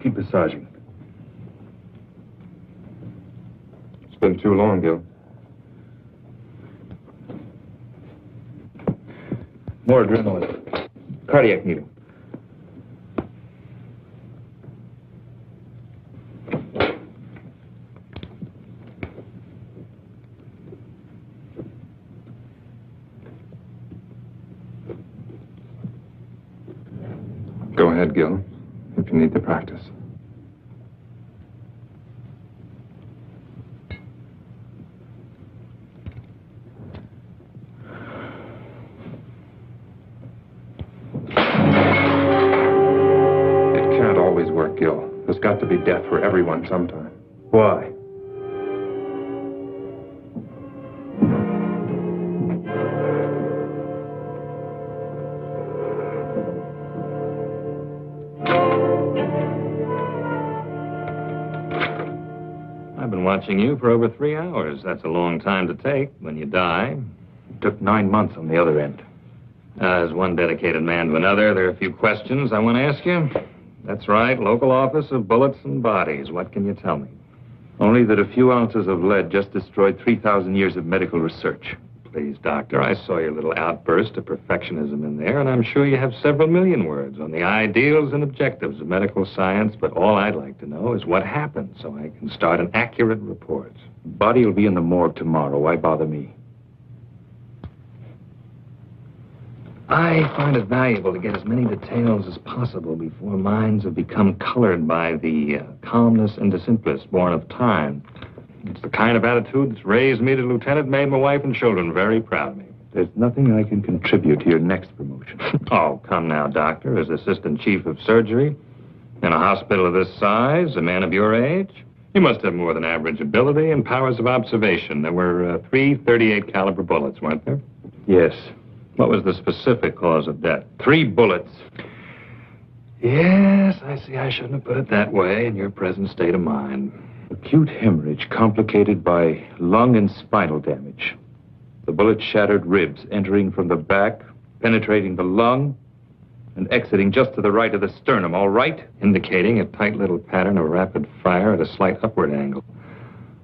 Keep massaging. It's been too long, Gil. More adrenaline. Cardiac needle. Go ahead, Gil, if you need the practice. It can't always work, Gil. There's got to be death for everyone sometime. Why? I've been watching you for over 3 hours. That's a long time to take when you die. It took 9 months on the other end. As one dedicated man to another, there are a few questions I want to ask you. That's right, local office of bullets and bodies. What can you tell me? Only that a few ounces of lead just destroyed 3,000 years of medical research. Please, Doctor, I saw your little outburst of perfectionism in there, and I'm sure you have several million words on the ideals and objectives of medical science, but all I'd like to know is what happened so I can start an accurate report. The body will be in the morgue tomorrow. Why bother me? I find it valuable to get as many details as possible before minds have become colored by the calmness and the simplest born of time. It's the kind of attitude that's raised me to lieutenant, made my wife and children very proud of me. There's nothing I can contribute to your next promotion. Oh, come now, Doctor. As assistant chief of surgery in a hospital of this size, a man of your age, you must have more than average ability and powers of observation. There were 3 .38 caliber bullets, weren't there? Yes. What was the specific cause of death? 3 bullets. Yes, I see. I shouldn't have put it that way in your present state of mind. Acute hemorrhage complicated by lung and spinal damage. The bullet shattered ribs, entering from the back, penetrating the lung, and exiting just to the right of the sternum, all right? Indicating a tight little pattern of rapid fire at a slight upward angle.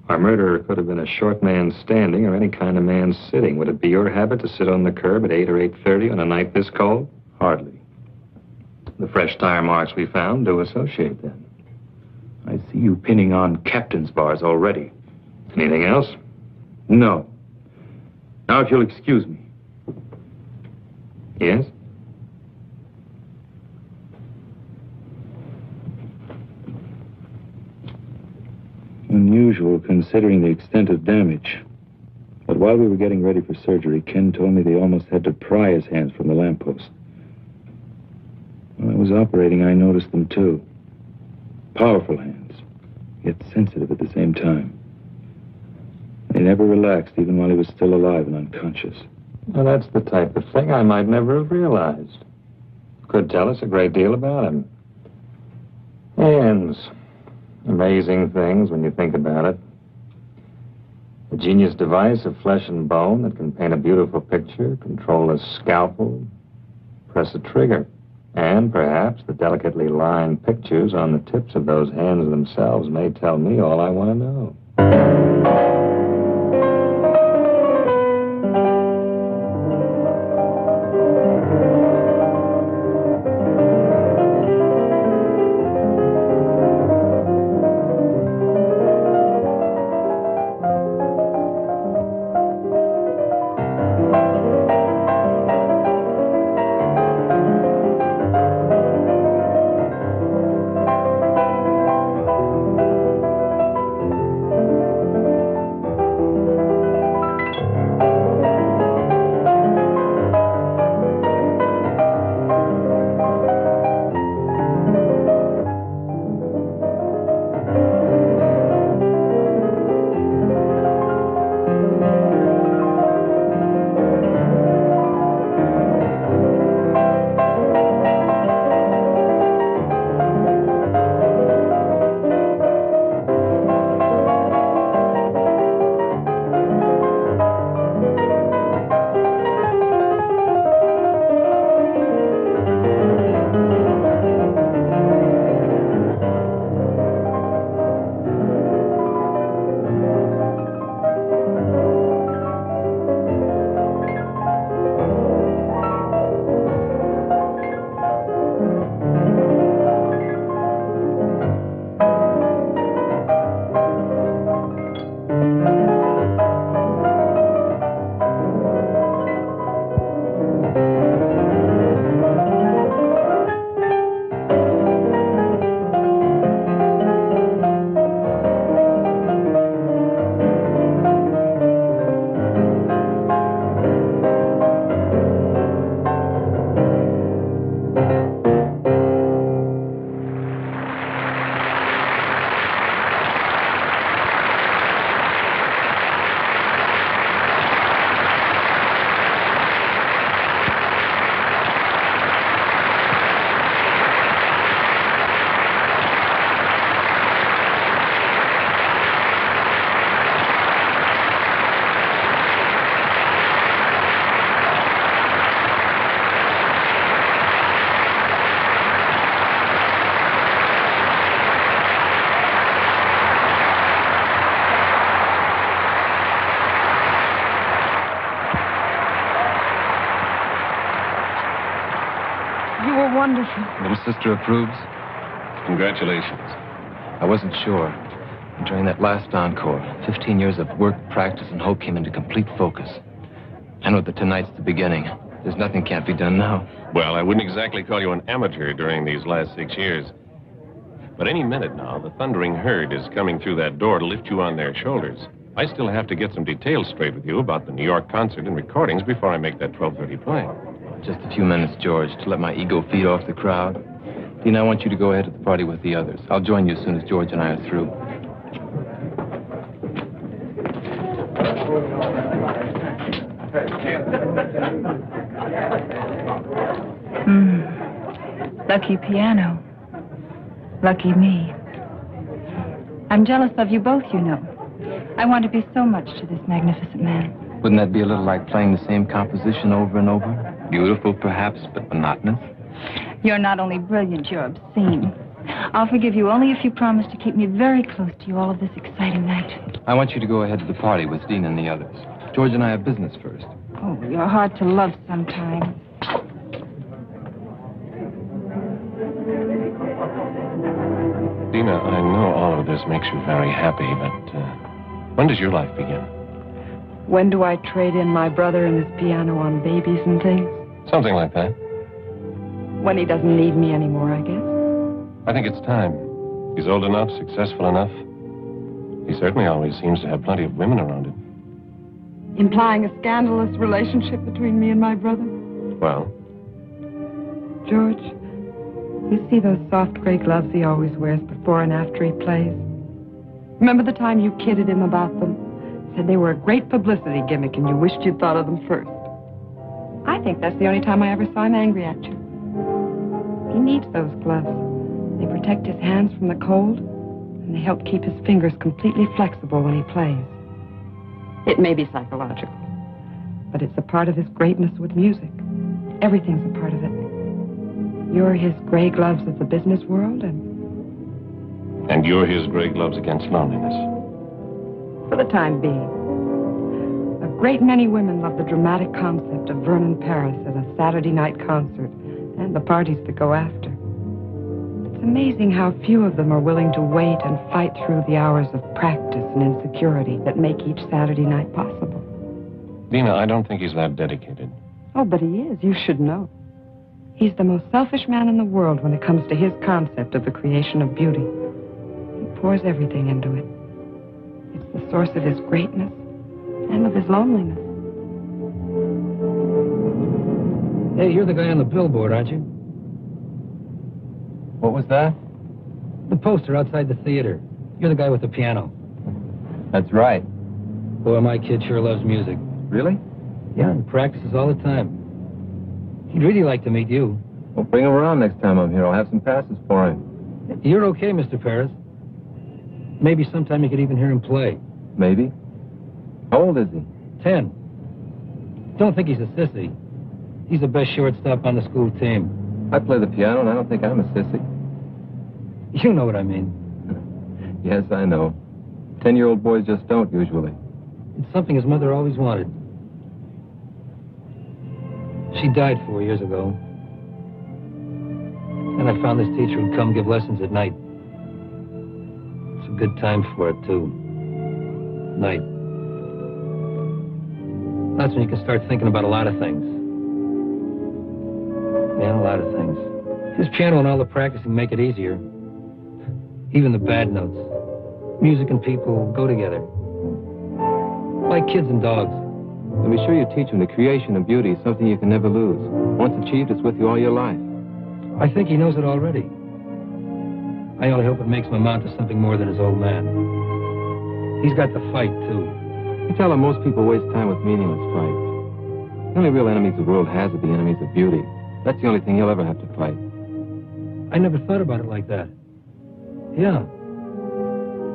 Our murderer could have been a short man standing or any kind of man sitting. Would it be your habit to sit on the curb at 8 or 8:30 on a night this cold? Hardly. The fresh tire marks we found do associate then. I see you pinning on captain's bars already. Anything else? No. Now, if you'll excuse me. Yes? Unusual, considering the extent of damage. But while we were getting ready for surgery, Ken told me they almost had to pry his hands from the lamppost. When I was operating, I noticed them too. Powerful hands, yet sensitive at the same time. They never relaxed, even while he was still alive and unconscious. Well, that's the type of thing I might never have realized. Could tell us a great deal about him. Hands. Amazing things when you think about it. A genius device of flesh and bone that can paint a beautiful picture, control a scalpel, press a trigger. And perhaps the delicately lined pictures on the tips of those hands themselves may tell me all I want to know. You were wonderful. Little sister approves? Congratulations. I wasn't sure. During that last encore, 15 years of work, practice, and hope came into complete focus. I know that tonight's the beginning. There's nothing can't be done now. Well, I wouldn't exactly call you an amateur during these last 6 years. But any minute now, the Thundering Herd is coming through that door to lift you on their shoulders. I still have to get some details straight with you about the New York concert and recordings before I make that 12:30 play. Just a few minutes, George, to let my ego feed off the crowd. Dean, I want you to go ahead to the party with the others. I'll join you as soon as George and I are through. Lucky piano. Lucky me. I'm jealous of you both, you know. I want to be so much to this magnificent man. Wouldn't that be a little like playing the same composition over and over? Beautiful, perhaps, but monotonous? You're not only brilliant, you're obscene. I'll forgive you only if you promise to keep me very close to you all of this exciting night. I want you to go ahead to the party with Dean and the others. George and I have business first. Oh, you're hard to love sometimes. Dina, I know all of this makes you very happy, but when does your life begin? When do I trade in my brother and his piano on babies and things? Something like that. When he doesn't need me anymore, I guess. I think it's time. He's old enough, successful enough. He certainly always seems to have plenty of women around him. Implying a scandalous relationship between me and my brother? Well? George, you see those soft gray gloves he always wears before and after he plays? Remember the time you kidded him about them? Said they were a great publicity gimmick and you wished you'd thought of them first. I think that's the only time I ever saw him angry at you. He needs those gloves. They protect his hands from the cold, and they help keep his fingers completely flexible when he plays. It may be psychological, but it's a part of his greatness with music. Everything's a part of it. You're his gray gloves of the business world, And you're his gray gloves against loneliness. for the time being. A great many women love the dramatic concept of Vernon Paris at a Saturday night concert and the parties that go after. It's amazing how few of them are willing to wait and fight through the hours of practice and insecurity that make each Saturday night possible. Dina, I don't think he's that dedicated. Oh, but he is. You should know. He's the most selfish man in the world when it comes to his concept of the creation of beauty. He pours everything into it. It's the source of his greatness and of his loneliness. Hey, you're the guy on the billboard, aren't you? What was that? The poster outside the theater. You're the guy with the piano. That's right. Boy, my kid sure loves music. Really? Yeah, he practices all the time. He'd really like to meet you. Well, bring him around next time I'm here. I'll have some passes for him. You're okay, Mr. Paris. Maybe sometime you could even hear him play. Maybe. How old is he? 10. Don't think he's a sissy. He's the best shortstop on the school team. I play the piano, and I don't think I'm a sissy. You know what I mean. Yes, I know. 10-year-old boys just don't, usually. It's something his mother always wanted. She died 4 years ago. And I found this teacher who'd come give lessons at night. It's a good time for it, too. Night. That's when you can start thinking about a lot of things. Yeah, a lot of things. His piano and all the practicing make it easier. Even the bad notes. Music and people go together. Like kids and dogs. Let me sure you teach him the creation of beauty is something you can never lose. Once achieved, it's with you all your life. I think he knows it already. I only hope it makes him amount to something more than his old man. He's got the fight, too. You tell him most people waste time with meaningless fights. The only real enemies the world has are the enemies of beauty. That's the only thing he'll ever have to fight. I never thought about it like that. Yeah.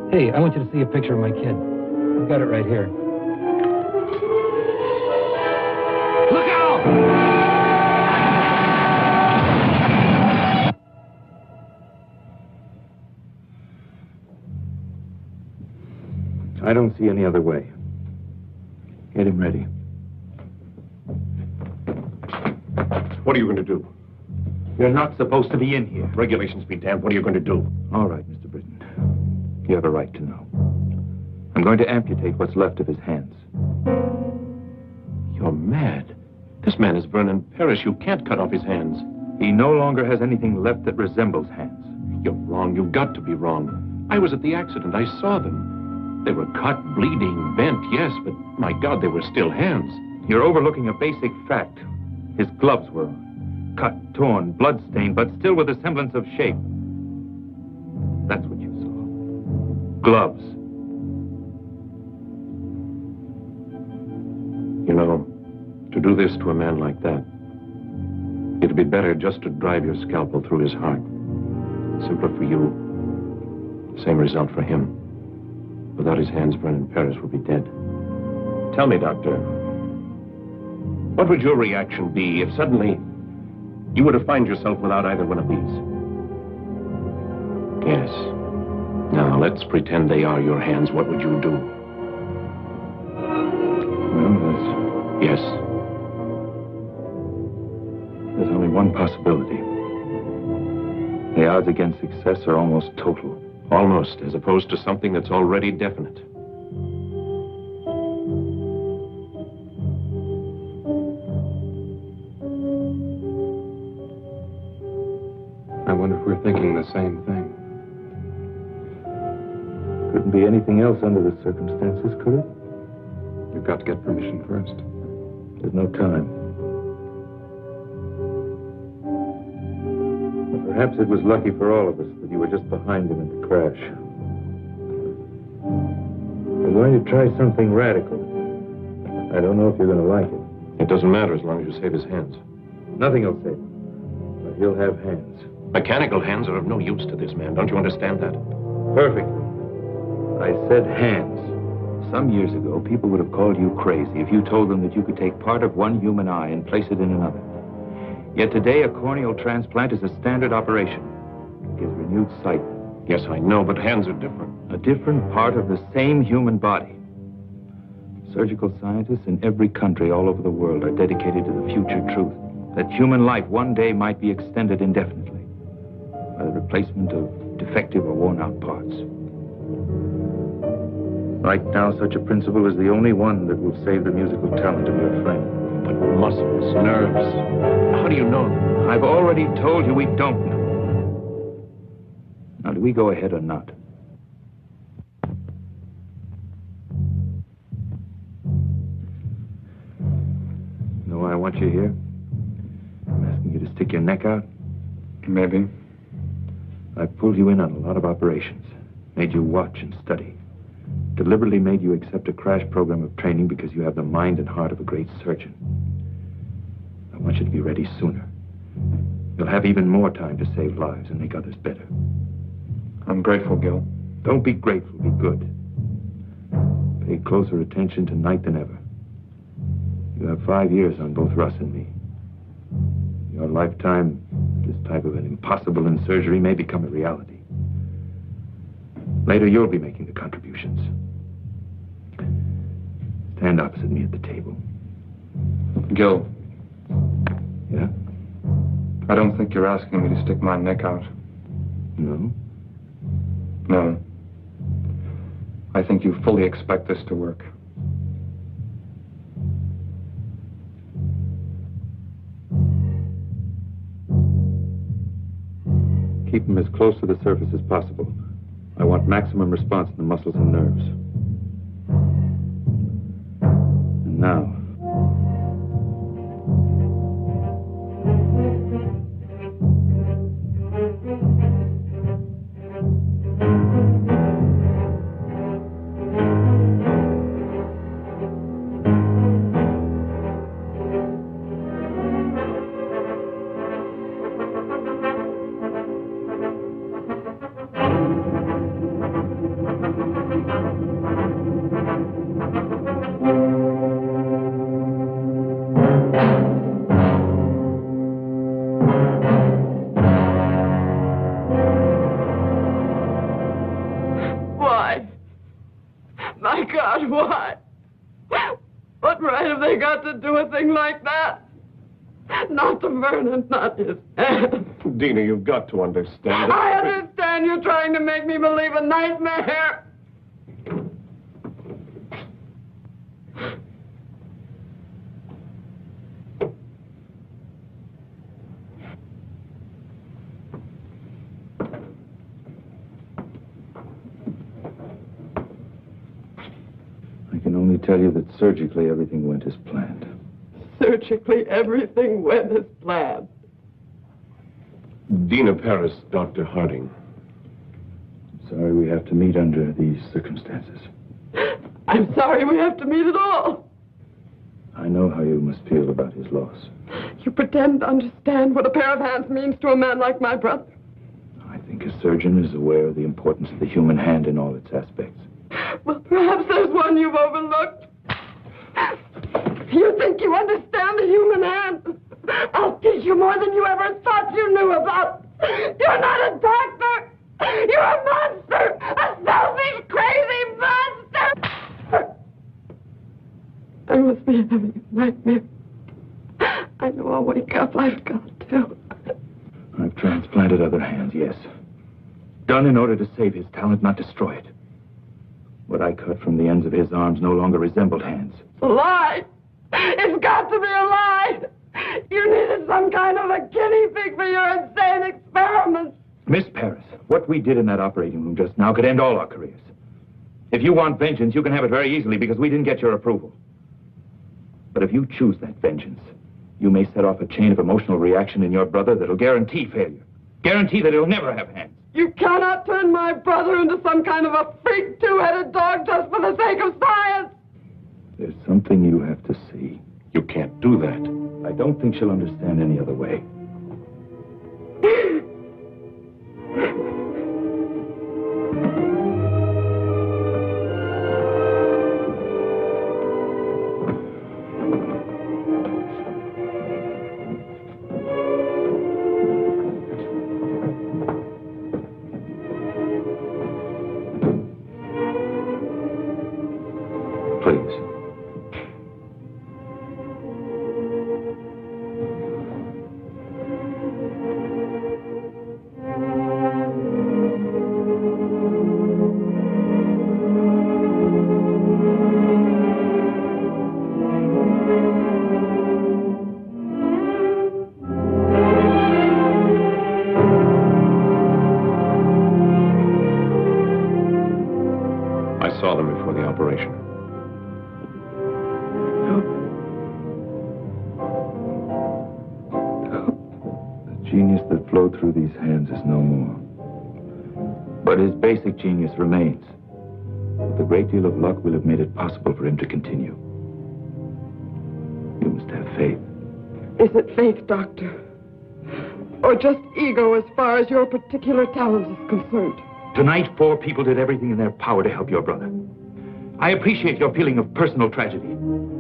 Hey, I want you to see a picture of my kid. I've got it right here. Look out! I don't see any other way. Get him ready. What are you going to do? You're not supposed to be in here. Regulations be damned. What are you going to do? All right, Mr. Britton. You have a right to know. I'm going to amputate what's left of his hands. You're mad. This man is Vernon Parrish. You can't cut off his hands. He no longer has anything left that resembles hands. You're wrong. You've got to be wrong. I was at the accident. I saw them. They were cut, bleeding, bent, yes, but my God, they were still hands. You're overlooking a basic fact. His gloves were on. Cut, torn, blood-stained, but still with a semblance of shape. That's what you saw. Gloves. You know, to do this to a man like that, it'd be better just to drive your scalpel through his heart. Simpler for you, same result for him. Without his hands, Vernon Parrish would be dead. Tell me, Doctor, what would your reaction be if suddenly you were to find yourself without either one of these? Yes. Now, let's pretend they are your hands. What would you do? Well, Yes. there's only one possibility. The odds against success are almost total. Almost, as opposed to something that's already definite. I wonder if we're thinking the same thing. Couldn't be anything else under the circumstances, could it? You've got to get permission first. There's no time. But perhaps it was lucky for all of us that you were just behind him in the crash. We're going to try something radical. I don't know if you're going to like it. It doesn't matter as long as you save his hands. Nothing will save him. But he'll have hands. Mechanical hands are of no use to this man. Don't you understand that? Perfectly. I said hands. Some years ago, people would have called you crazy if you told them that you could take part of one human eye and place it in another. Yet today, a corneal transplant is a standard operation. It gives renewed sight. Yes, I know, but hands are different. A different part of the same human body. Surgical scientists in every country all over the world are dedicated to the future truth that human life one day might be extended indefinitely by the replacement of defective or worn-out parts. Right now, such a principle is the only one that will save the musical talent of your friend. But muscles, nerves, how do you know them? I've already told you we don't know. Now, do we go ahead or not? You know why I want you here? I'm asking you to stick your neck out. Maybe. I've pulled you in on a lot of operations, made you watch and study. Deliberately made you accept a crash program of training because you have the mind and heart of a great surgeon. I want you to be ready sooner. You'll have even more time to save lives and make others better. I'm grateful, Gil. Don't be grateful, be good. Pay closer attention tonight than ever. You have 5 years on both Russ and me. In your lifetime, this type of an impossible in surgery may become a reality. Later, you'll be making the contributions. Stand opposite me at the table. Gil, Yeah? I don't think you're asking me to stick my neck out. No? No. I think you fully expect this to work. Keep them as close to the surface as possible. I want maximum response in the muscles and nerves. And now... Why? My God, why? What right have they got to do a thing like that? Not to Vernon, not his hand. Dina, you've got to understand. I understand you're trying to make me believe a nightmare. I can only tell you that surgically everything went as planned. Surgically, everything went as planned. Dina Paris, Dr. Harding. Sorry we have to meet under these circumstances. I'm sorry we have to meet at all. I know how you must feel about his loss. You pretend to understand what a pair of hands means to a man like my brother. I think a surgeon is aware of the importance of the human hand in all its aspects. Well, perhaps there's one you've overlooked. You think you understand the human hand? I'll teach you more than you ever thought you knew about. You're not a doctor. You're a monster. A selfish, crazy monster. I must be having a nightmare. I know I'll wake up. I've got to. I've transplanted other hands, yes. Done in order to save his talent, not destroy it. What I cut from the ends of his arms no longer resembled hands. It's a lie. It's got to be a lie. You needed some kind of a guinea pig for your insane experiments. Miss Paris, what we did in that operating room just now could end all our careers. If you want vengeance, you can have it very easily because we didn't get your approval. But if you choose that vengeance, you may set off a chain of emotional reaction in your brother that'll guarantee failure. Guarantee that he'll never have hands. You cannot turn my brother into some kind of a freak two-headed dog just for the sake of science. There's something you have to see. You can't do that. I don't think she'll understand any other way. Please. I saw them before the operation. The genius that flowed through these hands is no more. But his basic genius remains. With a great deal of luck, we'll have made it possible for him to continue. You must have faith. Is it faith, Doctor? Or just ego as far as your particular talent is concerned? Tonight, 4 people did everything in their power to help your brother. I appreciate your feeling of personal tragedy,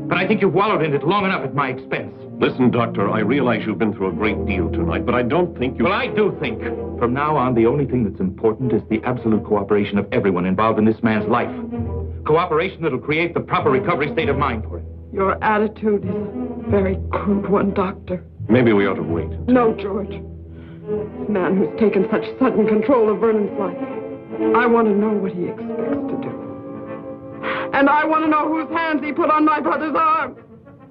but I think you've wallowed in it long enough at my expense. Listen, Doctor, I realize you've been through a great deal tonight, but I don't think you... Well, I do think. From now on, the only thing that's important is the absolute cooperation of everyone involved in this man's life. Cooperation that'll create the proper recovery state of mind for him. Your attitude is a very crude one, Doctor. Maybe we ought to wait. No, George. This man who's taken such sudden control of Vernon's life, I want to know what he expects to do. And I want to know whose hands he put on my brother's arm.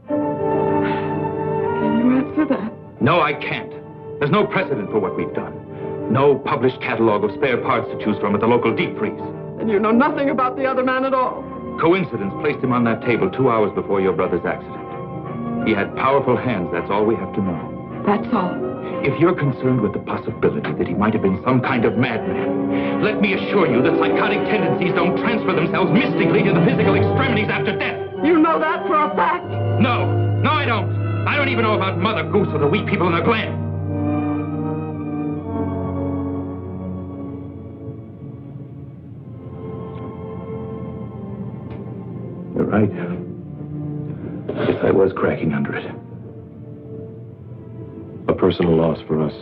Can you answer that? No, I can't. There's no precedent for what we've done. No published catalog of spare parts to choose from at the local deep freeze. And you know nothing about the other man at all. Coincidence placed him on that table 2 hours before your brother's accident. He had powerful hands, that's all we have to know. That's all. If you're concerned with the possibility that he might have been some kind of madman, let me assure you that psychotic tendencies don't transfer themselves mystically to the physical extremities after death. You know that for a fact? No, I don't. I don't even know about Mother Goose or the weak people in the Glen. You're right. I guess I was cracking under it. A personal loss for us.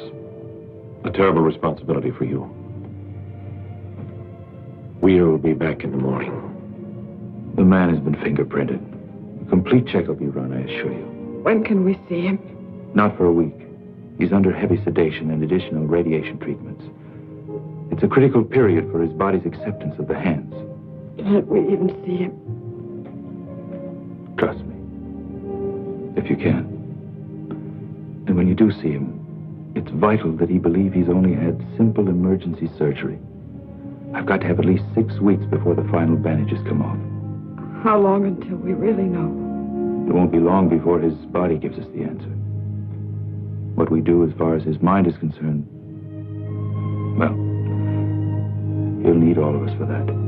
A terrible responsibility for you. We'll be back in the morning. The man has been fingerprinted. A complete check will be run, I assure you. When can we see him? Not for a week. He's under heavy sedation and additional radiation treatments. It's a critical period for his body's acceptance of the hands. Can't we even see him? Trust me. If you can. And when you do see him, it's vital that he believe he's only had simple emergency surgery. I've got to have at least 6 weeks before the final bandages come off. How long until we really know? It won't be long before his body gives us the answer. What we do as far as his mind is concerned, well, he'll need all of us for that.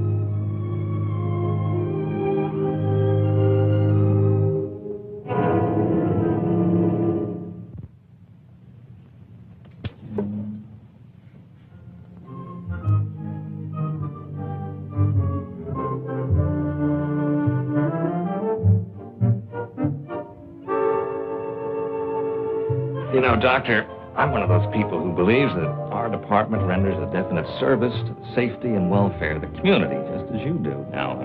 You know, Doctor, I'm one of those people who believes that our department renders a definite service to the safety and welfare of the community, just as you do. Now,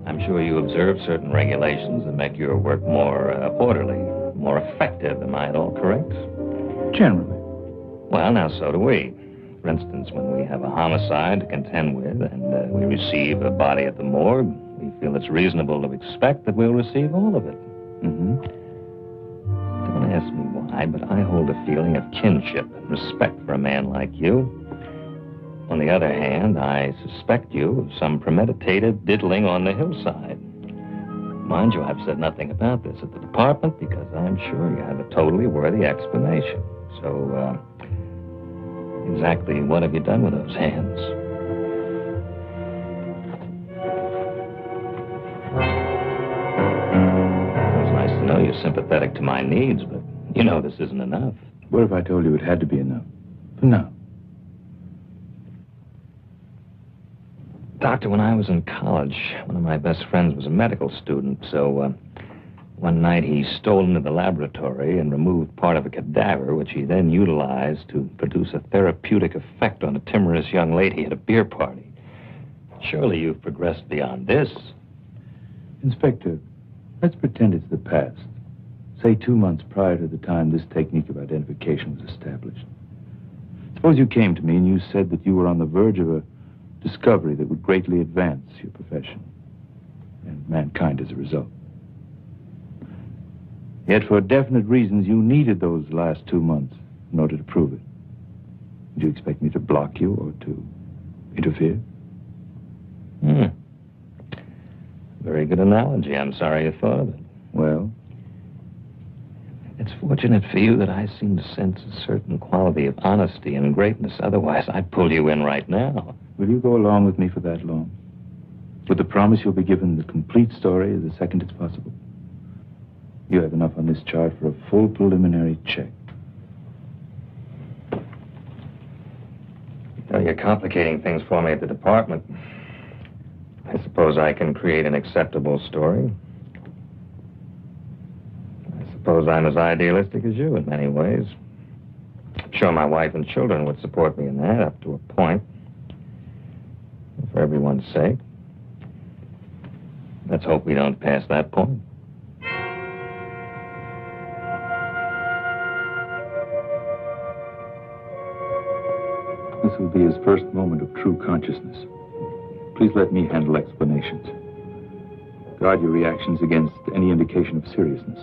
I'm sure you observe certain regulations that make your work more orderly, more effective. Am I at all correct? Generally. Well, now, so do we. For instance, when we have a homicide to contend with and we receive a body at the morgue, we feel it's reasonable to expect that we'll receive all of it. Mm-hmm. Don't ask me why, but I hold a feeling of kinship and respect for a man like you. On the other hand, I suspect you of some premeditated diddling on the hillside. Mind you, I've said nothing about this at the department because I'm sure you have a totally worthy explanation. So, exactly what have you done with those hands? It's nice to know you're sympathetic to my needs, but you know this isn't enough. What if I told you it had to be enough? For now. Doctor, when I was in college, one of my best friends was a medical student, so one night he stole into the laboratory and removed part of a cadaver, which he then utilized to produce a therapeutic effect on a timorous young lady at a beer party. Surely you've progressed beyond this. Inspector, let's pretend it's the past. Say 2 months prior to the time this technique of identification was established. Suppose you came to me and you said that you were on the verge of a discovery that would greatly advance your profession and mankind as a result. Yet for definite reasons, you needed those last 2 months in order to prove it. Would you expect me to block you or to interfere? Very good analogy. I'm sorry you thought of it. Well? It's fortunate for you that I seem to sense a certain quality of honesty and greatness. Otherwise, I'd pull you in right now. Will you go along with me for that long? With the promise you'll be given the complete story the second it's possible? You have enough on this chart for a full preliminary check. Well, you're complicating things for me at the department. I suppose I can create an acceptable story. I suppose I'm as idealistic as you in many ways. I'm sure my wife and children would support me in that up to a point. For everyone's sake. Let's hope we don't pass that point. This will be his first moment of true consciousness. Please let me handle explanations. Guard your reactions against any indication of seriousness.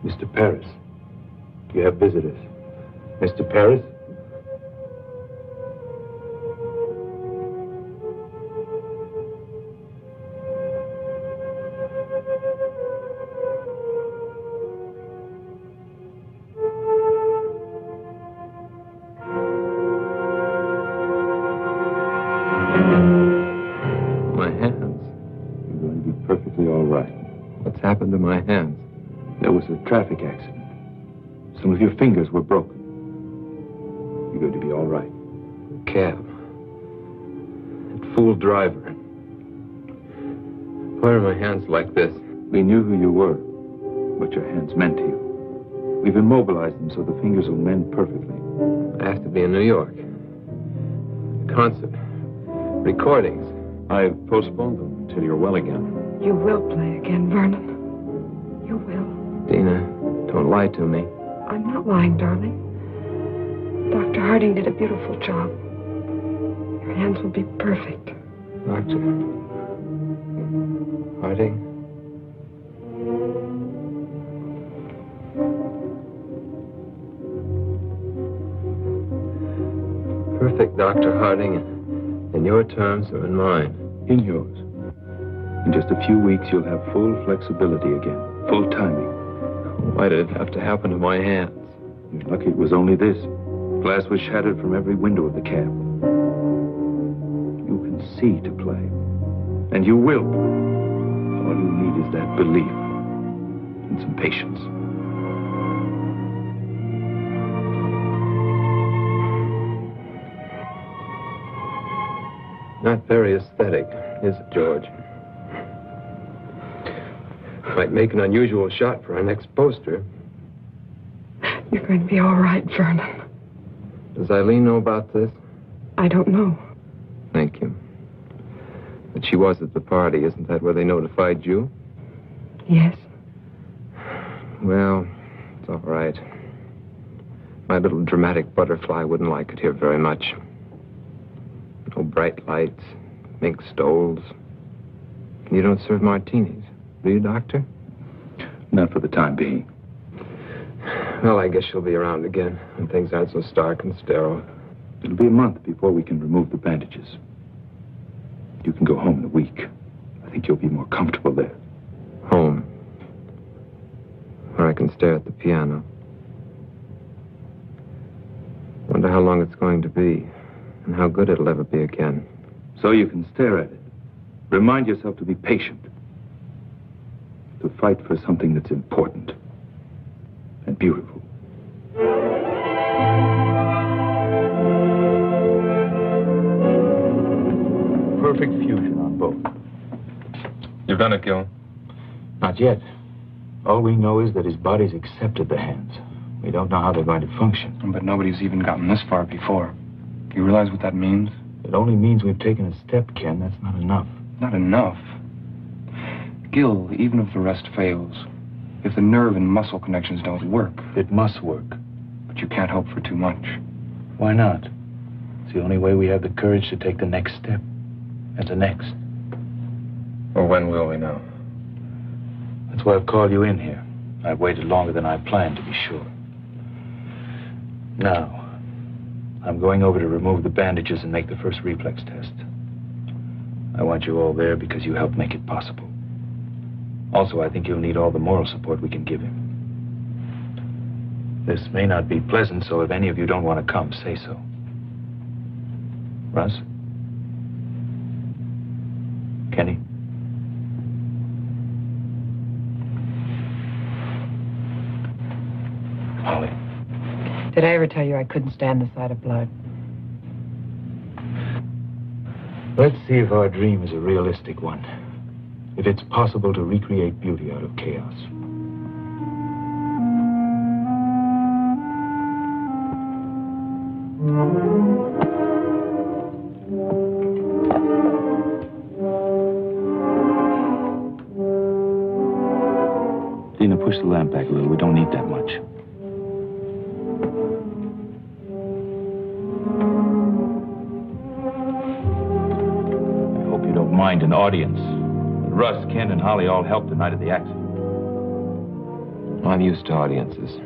Mr. Paris, you have visitors. Mr. Paris? My hands. You're going to be perfectly all right. What's happened to my hands? There was a traffic accident. Some of your fingers were broken. You're going to be all right. Cab. That fool driver. Why are my hands like this? We knew who you were, what your hands meant to you. We've immobilized them so the fingers will mend perfectly. I have to be in New York. Concert. Recordings. I've postponed them until you're well again. You will play again, Vernon. You will. Dina, don't lie to me. I'm not lying, darling. Dr. Harding did a beautiful job. Your hands will be perfect. Doctor Harding? Perfect, Dr. Harding. In your terms or in mine? In yours. In just a few weeks, you'll have full flexibility again. Full timing. Why did it have to happen to my hands? You're lucky it was only this. Glass was shattered from every window of the cab. You can see to play. And you will play. All you need is that belief. And some patience. Not very aesthetic, is it, George? Might make an unusual shot for our next poster. You're going to be all right, Vernon. Does Eileen know about this? I don't know. Thank you. But she was at the party. Isn't that where they notified you? Yes. Well, it's all right. My little dramatic butterfly wouldn't like it here very much. No bright lights, mink stoles. You don't serve martinis, do you, Doctor? Not for the time being. Well, I guess she'll be around again when things aren't so stark and sterile. It'll be a month before we can remove the bandages. You can go home in a week. I think you'll be more comfortable there. Home. Where I can stare at the piano. Wonder how long it's going to be. And how good it'll ever be again. So you can stare at it. Remind yourself to be patient. To fight for something that's important. And beautiful. Perfect fusion on both. You've done it, Gil. Not yet. All we know is that his body's accepted the hands. We don't know how they're going to function. But nobody's even gotten this far before. You realize what that means? It only means we've taken a step, Ken. That's not enough. Not enough. Gil, even if the rest fails, if the nerve and muscle connections don't work... It must work. But you can't hope for too much. Why not? It's the only way we have the courage to take the next step. And the next. Well, when will we know? That's why I've called you in here. I've waited longer than I planned, to be sure. Now, I'm going over to remove the bandages and make the first reflex test. I want you all there because you helped make it possible. Also, I think you'll need all the moral support we can give him. This may not be pleasant, so if any of you don't want to come, say so. Russ? Kenny? Holly? Did I ever tell you I couldn't stand the sight of blood? Let's see if our dream is a realistic one. If it's possible to recreate beauty out of chaos. Dina, push the lamp back a little. We don't need that much. I hope you don't mind an audience. Russ, Ken, and Holly all helped the night of the accident. I'm used to audiences.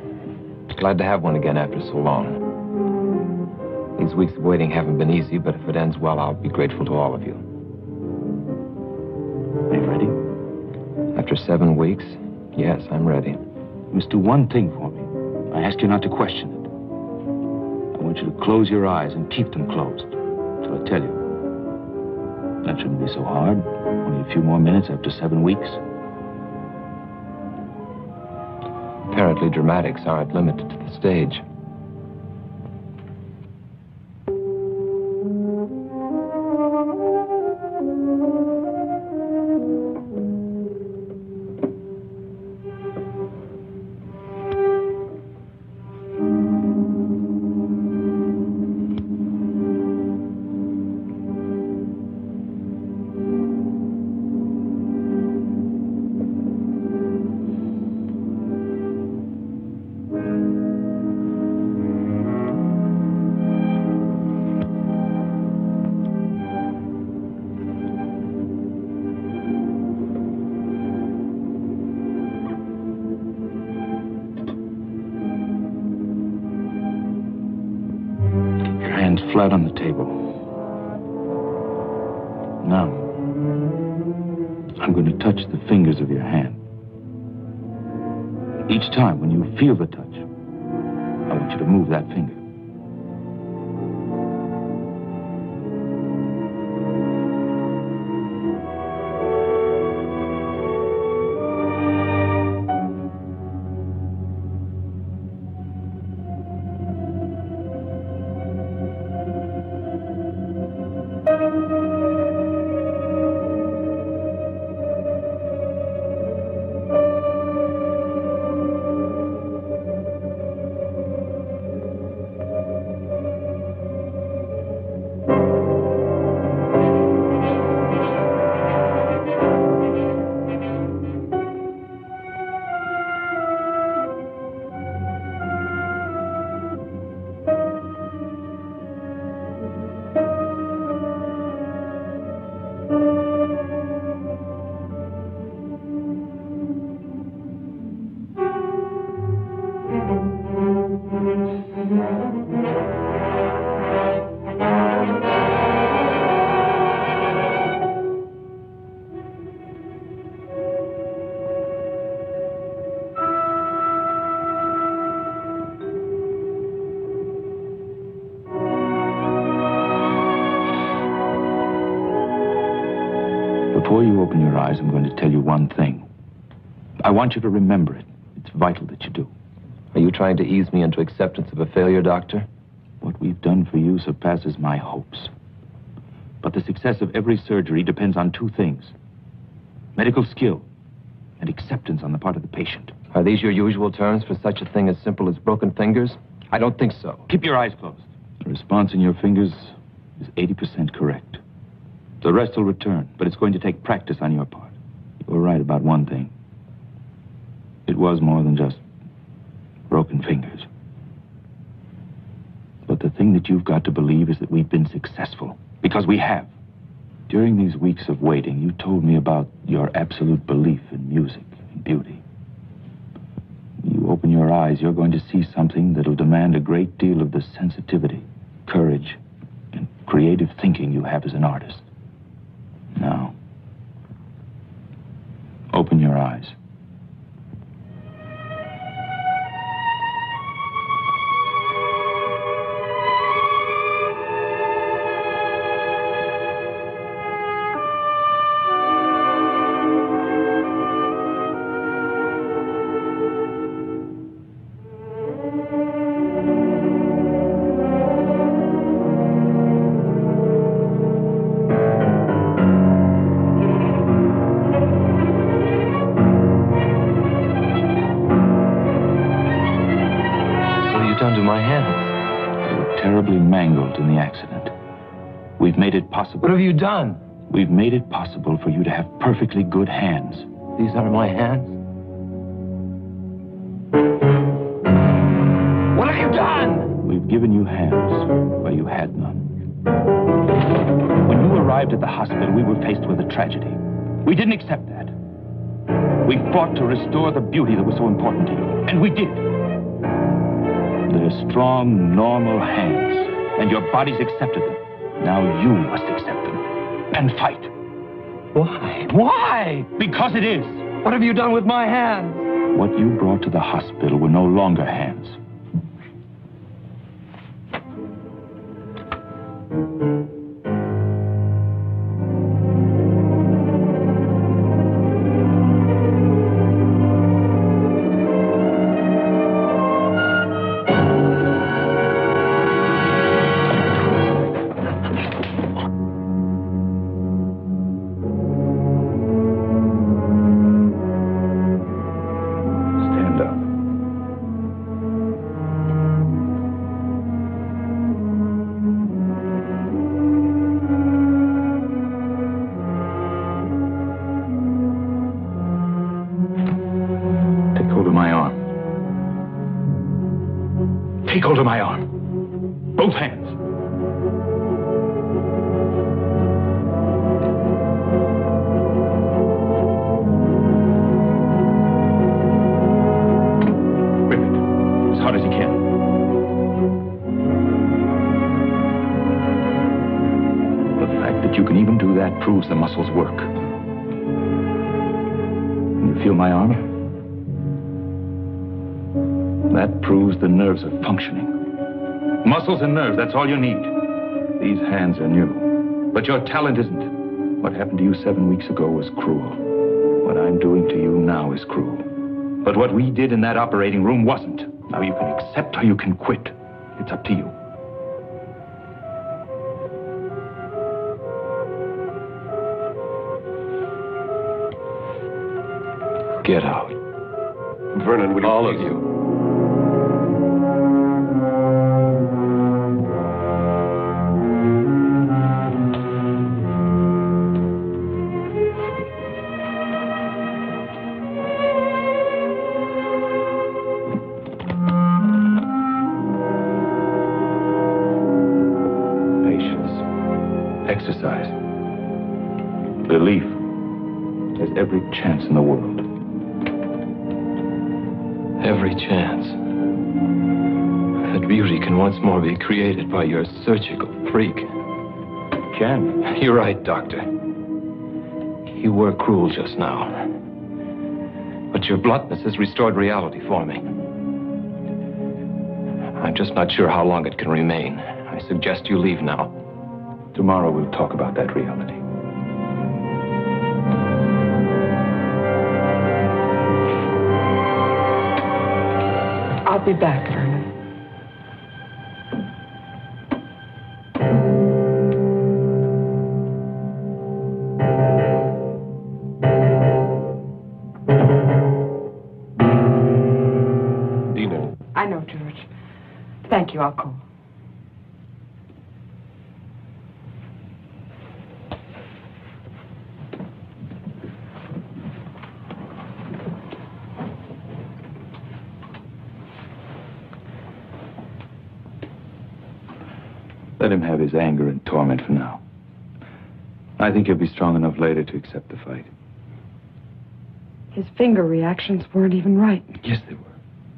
Glad to have one again after so long. These weeks of waiting haven't been easy, but if it ends well, I'll be grateful to all of you. Are you ready? After 7 weeks, yes, I'm ready. You must do one thing for me. I ask you not to question it. I want you to close your eyes and keep them closed. So I tell you. That shouldn't be so hard. Only a few more minutes after 7 weeks. Apparently, dramatics aren't limited to the stage. flat on the table. Now, I'm going to touch the fingers of your hand. Each time when you feel the touch, I want you to move that finger. Before you open your eyes, I'm going to tell you one thing. I want you to remember it. It's vital that you do. Are you trying to ease me into acceptance of a failure, Doctor? What we've done for you surpasses my hopes. But the success of every surgery depends on two things: medical skill and acceptance on the part of the patient. Are these your usual terms for such a thing as simple as broken fingers? I don't think so. Keep your eyes closed. The response in your fingers is 80% correct. The rest will return, but it's going to take practice on your part. You were right about one thing. It was more than just broken fingers. But the thing that you've got to believe is that we've been successful, because we have. During these weeks of waiting, you told me about your absolute belief in music and beauty. When you open your eyes, you're going to see something that'll demand a great deal of the sensitivity, courage, and creative thinking you have as an artist. Now, open your eyes. Mangled in the accident. We've made it possible. What have you done? We've made it possible for you to have perfectly good hands. These are my hands? What have you done? We've given you hands where you had none. When you arrived at the hospital, we were faced with a tragedy. We didn't accept that. We fought to restore the beauty that was so important to you, and we did. They're strong, normal hands, and your body's accepted them. Now you must accept them and fight. Why? Why? Because it is. What have you done with my hands? What you brought to the hospital were no longer hands. Take hold of my arm. Both hands. Grip it as hard as you can. That proves the muscles work. Can you feel my arm? That proves the nerves are functioning. Muscles and nerves, that's all you need. These hands are new. But your talent isn't. What happened to you 7 weeks ago was cruel. What I'm doing to you now is cruel. But what we did in that operating room wasn't. Now you can accept or you can quit. It's up to you. Get out. Vernon, would you All please? of you. Exercise. Belief has every chance in the world. Every chance that beauty can once more be created by your surgical freak. Can. You're right, Doctor. You were cruel just now. But your bluntness has restored reality for me. I'm just not sure how long it can remain. I suggest you leave now. Tomorrow we'll talk about that reality. I'll be back, Vernon. Dina. I know, George. Thank you, I'll call. Let him have his anger and torment for now. I think he'll be strong enough later to accept the fight. His finger reactions weren't even right. Yes, they were.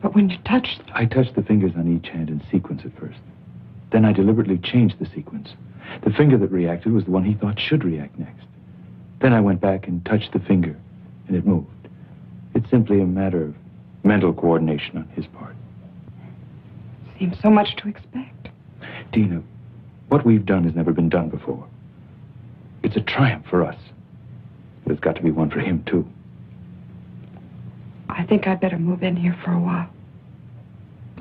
But when you touched... I touched the fingers on each hand in sequence at first. Then I deliberately changed the sequence. The finger that reacted was the one he thought should react next. Then I went back and touched the finger, and it moved. It's simply a matter of mental coordination on his part. Seems so much to expect. Dina, what we've done has never been done before. It's a triumph for us. But it's got to be one for him, too. I think I'd better move in here for a while.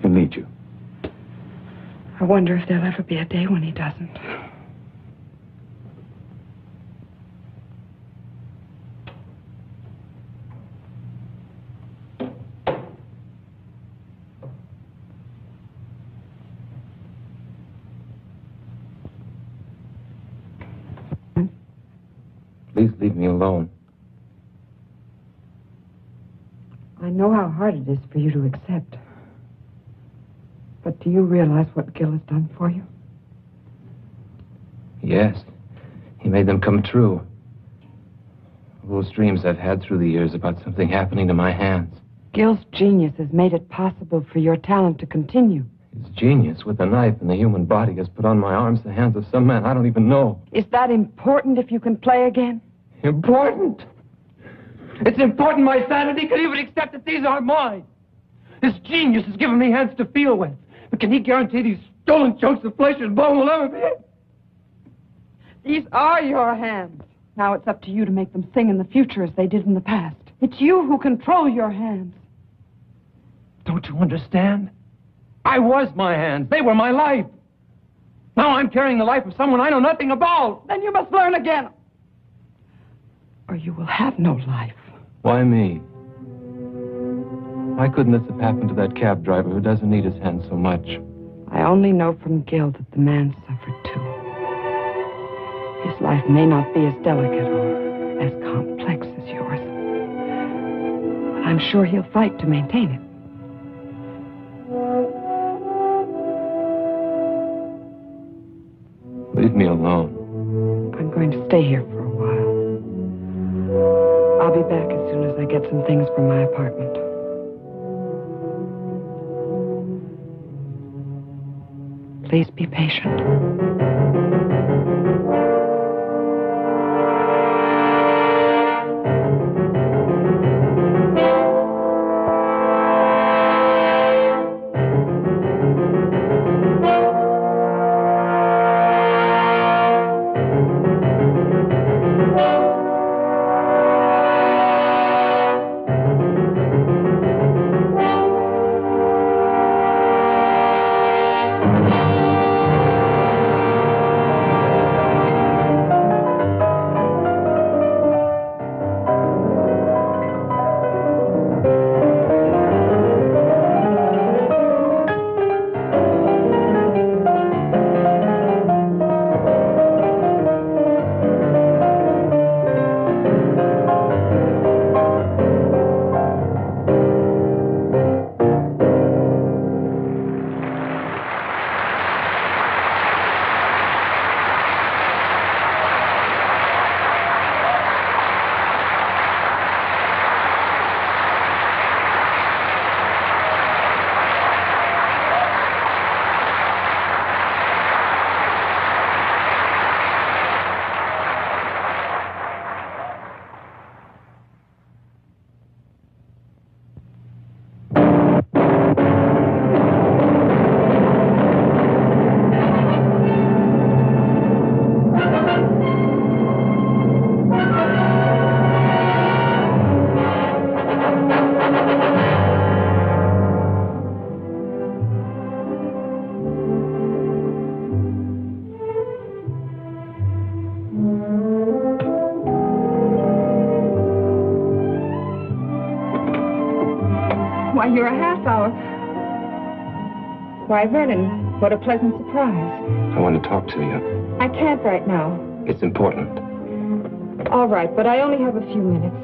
He'll need you. I wonder if there'll ever be a day when he doesn't. Please leave me alone. I know how hard it is for you to accept. But do you realize what Gil has done for you? Yes. He made them come true. Those dreams I've had through the years about something happening to my hands. Gil's genius has made it possible for your talent to continue. His genius with a knife in the human body has put on my arms the hands of some man I don't even know. Is that important if you can play again? Important? It's important my sanity could even accept that these aren't mine. His genius has given me hands to feel with. But can he guarantee these stolen chunks of flesh and bone will ever be? These are your hands. Now it's up to you to make them sing in the future as they did in the past. It's you who control your hands. Don't you understand? I was my hands. They were my life. Now I'm carrying the life of someone I know nothing about. Then you must learn again. Or you will have no life. Why me? Why couldn't this have happened to that cab driver who doesn't need his hands so much? I only know from Gil that the man suffered too. His life may not be as delicate or as complex as yours. But I'm sure he'll fight to maintain it. Leave me alone. I'm going to stay here for a while. I'll be back as soon as I get some things from my apartment. Please be patient. you're a half hour. Why, Vernon, what a pleasant surprise. I want to talk to you. I can't right now. It's important. All right, but I only have a few minutes.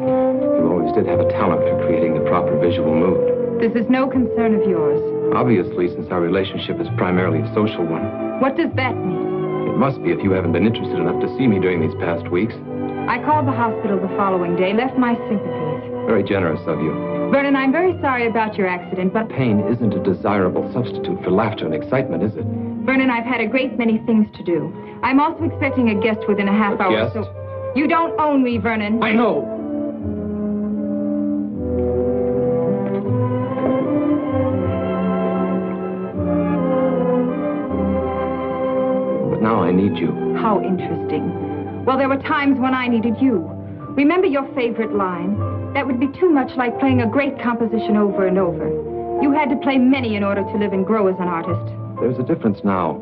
You always did have a talent for creating the proper visual mood. This is no concern of yours. Obviously, since our relationship is primarily a social one. What does that mean? It must be if you haven't been interested enough to see me during these past weeks. I called the hospital the following day, left my sympathies. Very generous of you. Vernon, I'm very sorry about your accident, but... Pain isn't a desirable substitute for laughter and excitement, is it? Vernon, I've had a great many things to do. I'm also expecting a guest within a half hour, guest? so... You don't own me, Vernon. I know. But now I need you. How interesting. Well, there were times when I needed you. Remember your favorite line? That would be too much like playing a great composition over and over. You had to play many in order to live and grow as an artist. There's a difference now.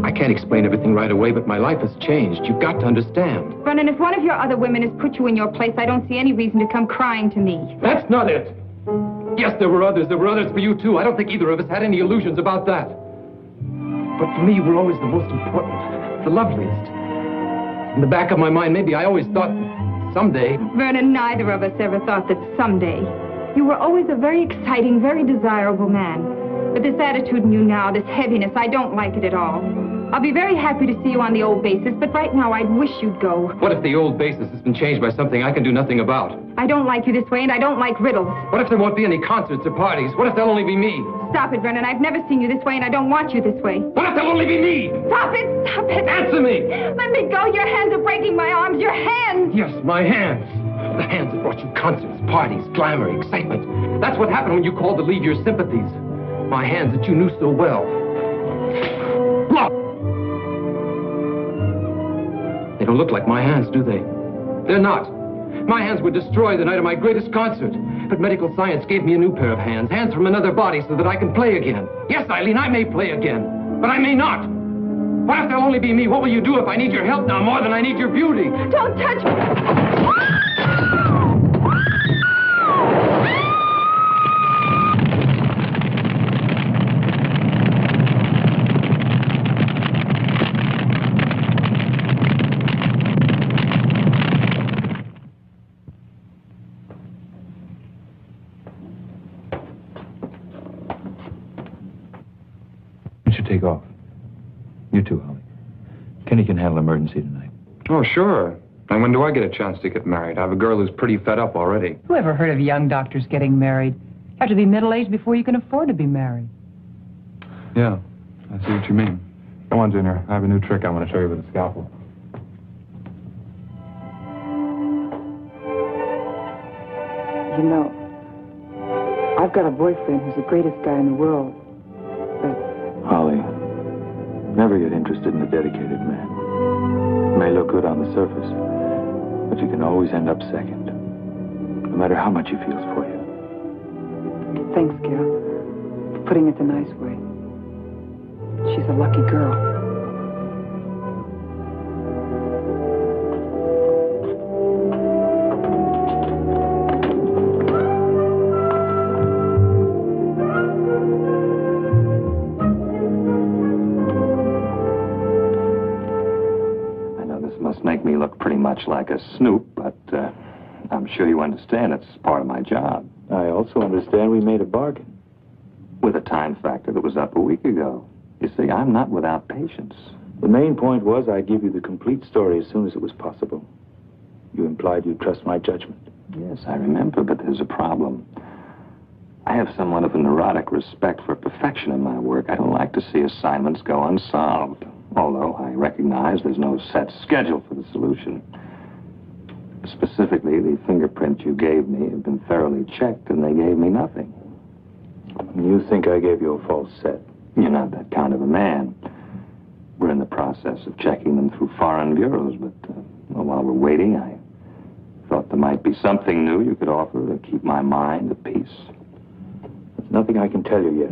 I can't explain everything right away, but my life has changed. You've got to understand. Vernon, if one of your other women has put you in your place, I don't see any reason to come crying to me. That's not it. Yes, there were others. There were others for you, too. I don't think either of us had any illusions about that. But for me, you were always the most important, the loveliest. In the back of my mind, maybe I always thought someday... Vernon, neither of us ever thought that someday. You were always a very exciting, very desirable man. But this attitude in you now, this heaviness, I don't like it at all. I'll be very happy to see you on the old basis, but right now I'd wish you'd go. What if the old basis has been changed by something I can do nothing about? I don't like you this way, and I don't like riddles. What if there won't be any concerts or parties? What if there'll only be me? Stop it, Vernon. I've never seen you this way, and I don't want you this way. What if there'll only be me? Stop it! Stop it! Answer me! Let me go! Your hands are breaking my arms! Your hands! Yes, my hands. The hands that brought you concerts, parties, glamour, excitement. That's what happened when you called to leave your sympathies. My hands that you knew so well. Look! They don't look like my hands, do they? They're not. My hands were destroyed the night of my greatest concert. But medical science gave me a new pair of hands. Hands from another body so that I can play again. Yes, Eileen, I may play again. But I may not. What if there'll only be me? What will you do if I need your help now more than I need your beauty? Don't touch me! Take off. You too, Holly. Kenny can handle emergency tonight. Oh, sure. And when do I get a chance to get married? I have a girl who's pretty fed up already. Who ever heard of young doctors getting married? Have to be middle-aged before you can afford to be married. Yeah, I see what you mean. Come on, Junior. I have a new trick I want to show you with a scalpel. You know, I've got a boyfriend who's the greatest guy in the world. Holly, never get interested in a dedicated man. It may look good on the surface, but you can always end up second, no matter how much he feels for you. Thanks, Gil, for putting it the nice way. She's a lucky girl. Make me look pretty much like a snoop, but I'm sure you understand it's part of my job. I also understand we made a bargain. With a time factor that was up a week ago. You see, I'm not without patience. The main point was I'd give you the complete story as soon as it was possible. You implied you'd trust my judgment. Yes, I remember, but there's a problem. I have somewhat of a neurotic respect for perfection in my work. I don't like to see assignments go unsolved. Although I recognize there's no set schedule for the solution. Specifically, the fingerprints you gave me have been thoroughly checked, and they gave me nothing. You think I gave you a false set? You're not that kind of a man. We're in the process of checking them through foreign bureaus, but while we're waiting, I Thought there might be something new you could offer to keep my mind at peace. There's nothing I can tell you yet.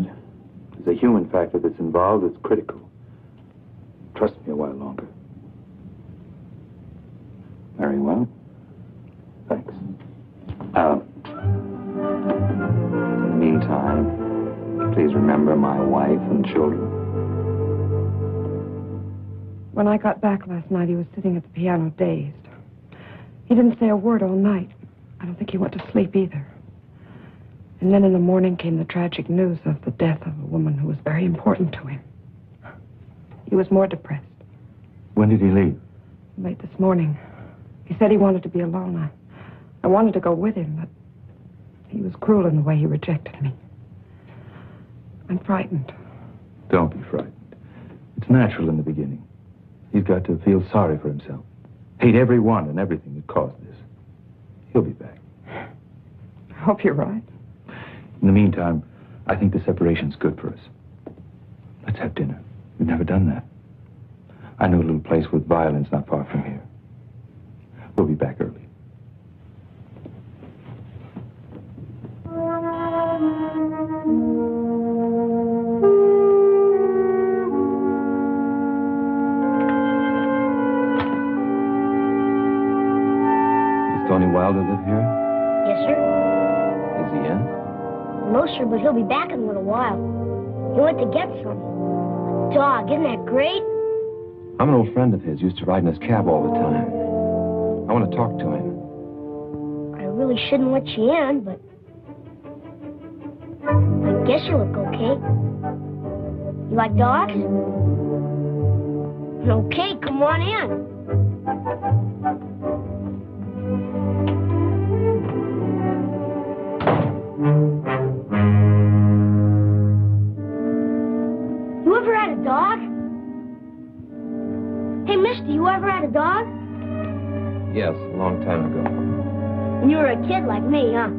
There's a human factor that's involved that's critical. Trust me a while longer. Very well. Thanks. In the meantime, please remember my wife and children. When I got back last night, he was sitting at the piano dazed. He didn't say a word all night. I don't think he went to sleep either. And then in the morning came the tragic news of the death of a woman who was very important to him. He was more depressed. When did he leave? Late this morning. He said he wanted to be alone. I wanted to go with him, but he was cruel in the way he rejected me. I'm frightened. Don't be frightened. It's natural in the beginning. He's got to feel sorry for himself. Hate everyone and everything that caused this. He'll be back. I hope you're right. In the meantime, I think the separation's good for us. Let's have dinner. We've never done that. I know a little place with violins not far from here. We'll be back early. Does Tony Wilder live here? Yes, sir. Is he in? No, sir, but he'll be back in a little while. He went to get some. A dog, isn't that great? I'm an old friend of his. Used to ride in his cab all the time. I want to talk to him. I really shouldn't let you in, but I guess you look okay. You like dogs? Okay, come on in. You ever had a dog? Hey, mister, you ever had a dog? Yes, a long time ago. When you were a kid like me, huh?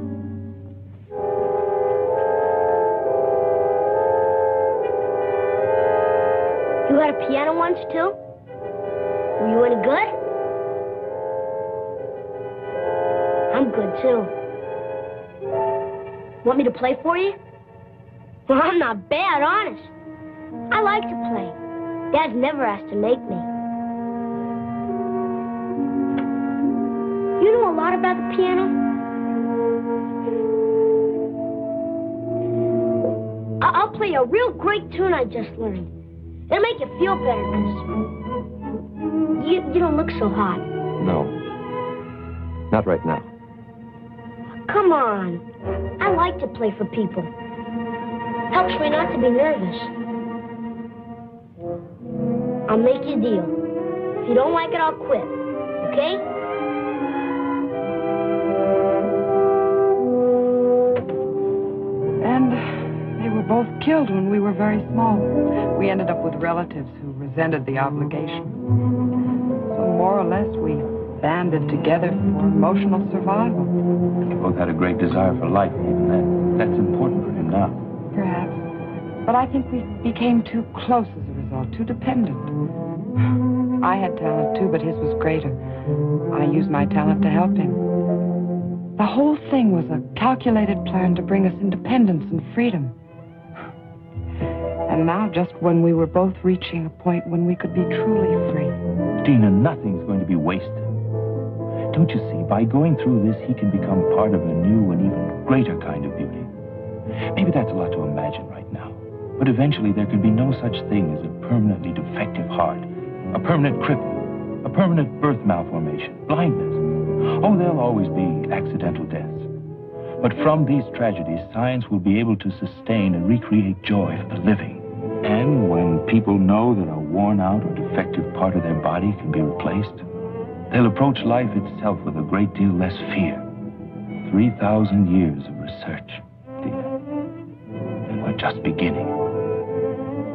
You had a piano once, too? Were you any good? I'm good, too. Want me to play for you? Well, I'm not bad, honest. I like to play. Dad's never asked to make me. You know a lot about the piano? I'll play a real great tune I just learned. It'll make you feel better, because you don't look so hot. No. Not right now. Come on. I like to play for people. Helps me not to be nervous. I'll make you a deal. If you don't like it, I'll quit. Okay? And they were both killed when we were very small. We ended up with relatives who resented the obligation. So more or less, we banded together for emotional survival. You both had a great desire for life, even then. That's important for him now. Perhaps. But I think we became too close as a result, too dependent. I had talent, too, but his was greater. I used my talent to help him. The whole thing was a calculated plan to bring us independence and freedom. And now, just when we were both reaching a point when we could be truly free. Dina, nothing's going to be wasted. Don't you see, by going through this, he can become part of a new and even greater kind of beauty. Maybe that's a lot to imagine right now. But eventually there can be no such thing as a permanently defective heart, a permanent cripple, a permanent birth malformation, blindness. Oh, there'll always be accidental deaths. But from these tragedies, science will be able to sustain and recreate joy for the living. And when people know that a worn-out or defective part of their body can be replaced, they'll approach life itself with a great deal less fear. 3,000 years of research, Dina. And we're just beginning.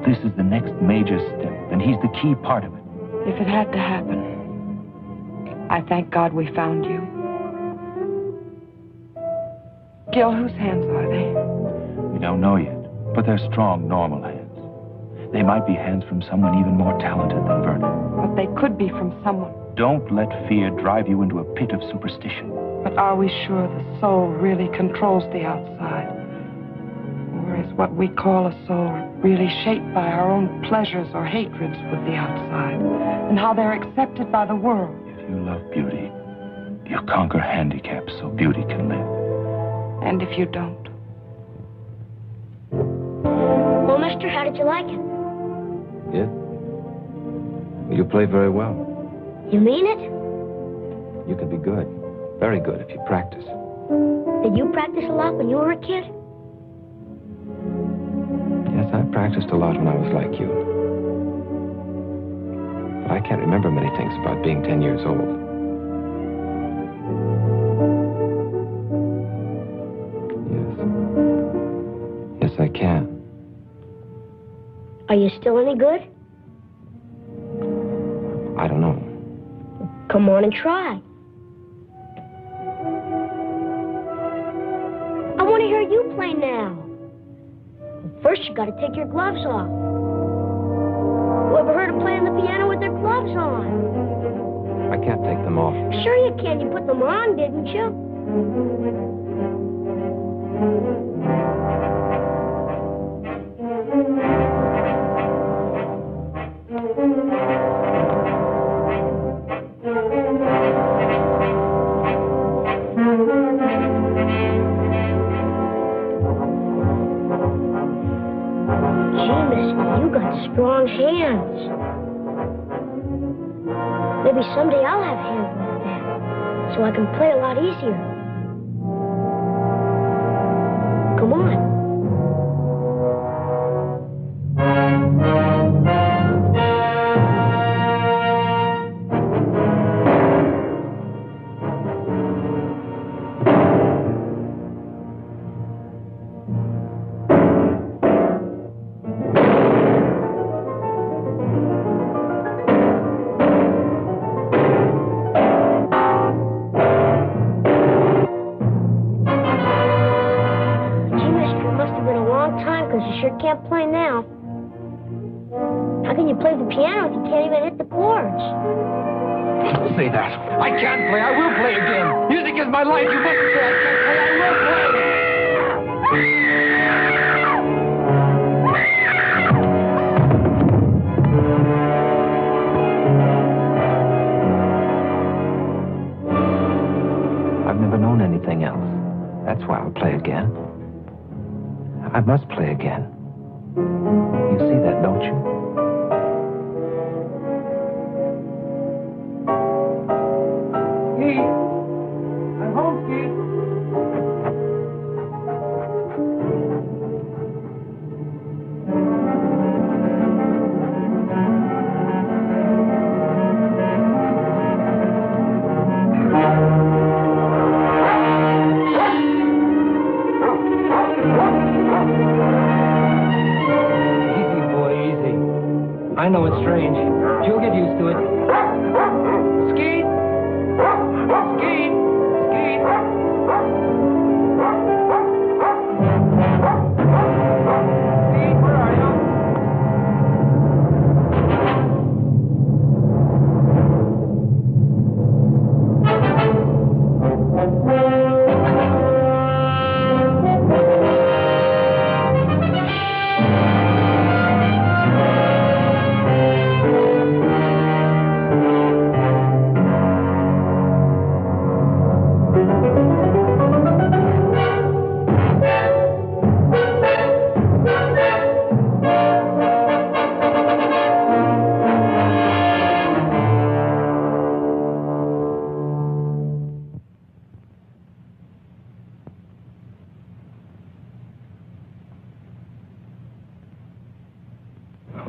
This is the next major step, and he's the key part of it. If it had to happen, I thank God we found you. Gil, whose hands are they? We don't know yet, but they're strong, normal hands. They might be hands from someone even more talented than Vernon. But they could be from someone. Don't let fear drive you into a pit of superstition. But are we sure the soul really controls the outside? Or is what we call a soul really shaped by our own pleasures or hatreds with the outside? And how they're accepted by the world? If you love beauty, you conquer handicaps so beauty can live. And if you don't? Well, mister, how did you like it? Yeah? You play very well. You mean it? You can be good. Very good if you practice. Did you practice a lot when you were a kid? Yes, I practiced a lot when I was like you. But I can't remember many things about being 10 years old. Yes, I can. Are you still any good? I don't know. Come on and try. I want to hear you play now. First, you got to take your gloves off. Who ever heard of playing the piano with their gloves on? I can't take them off. Sure you can. You put them on, didn't you? Strong hands. Maybe someday I'll have hands like that, so I can play a lot easier. Come on. Can't play now. How can you play the piano if you can't even hit the chords? Don't say that. I can't play. I will play again. Music is my life. You mustn't say I can't play. I will play. I've never known anything else. That's why I'll play again. I must play again. You see that, don't you? Skeet! I'm home, Skeet! I know it's strange. You'll get used to it. Skeet! Skeet! Skeet! Skeet, where are you?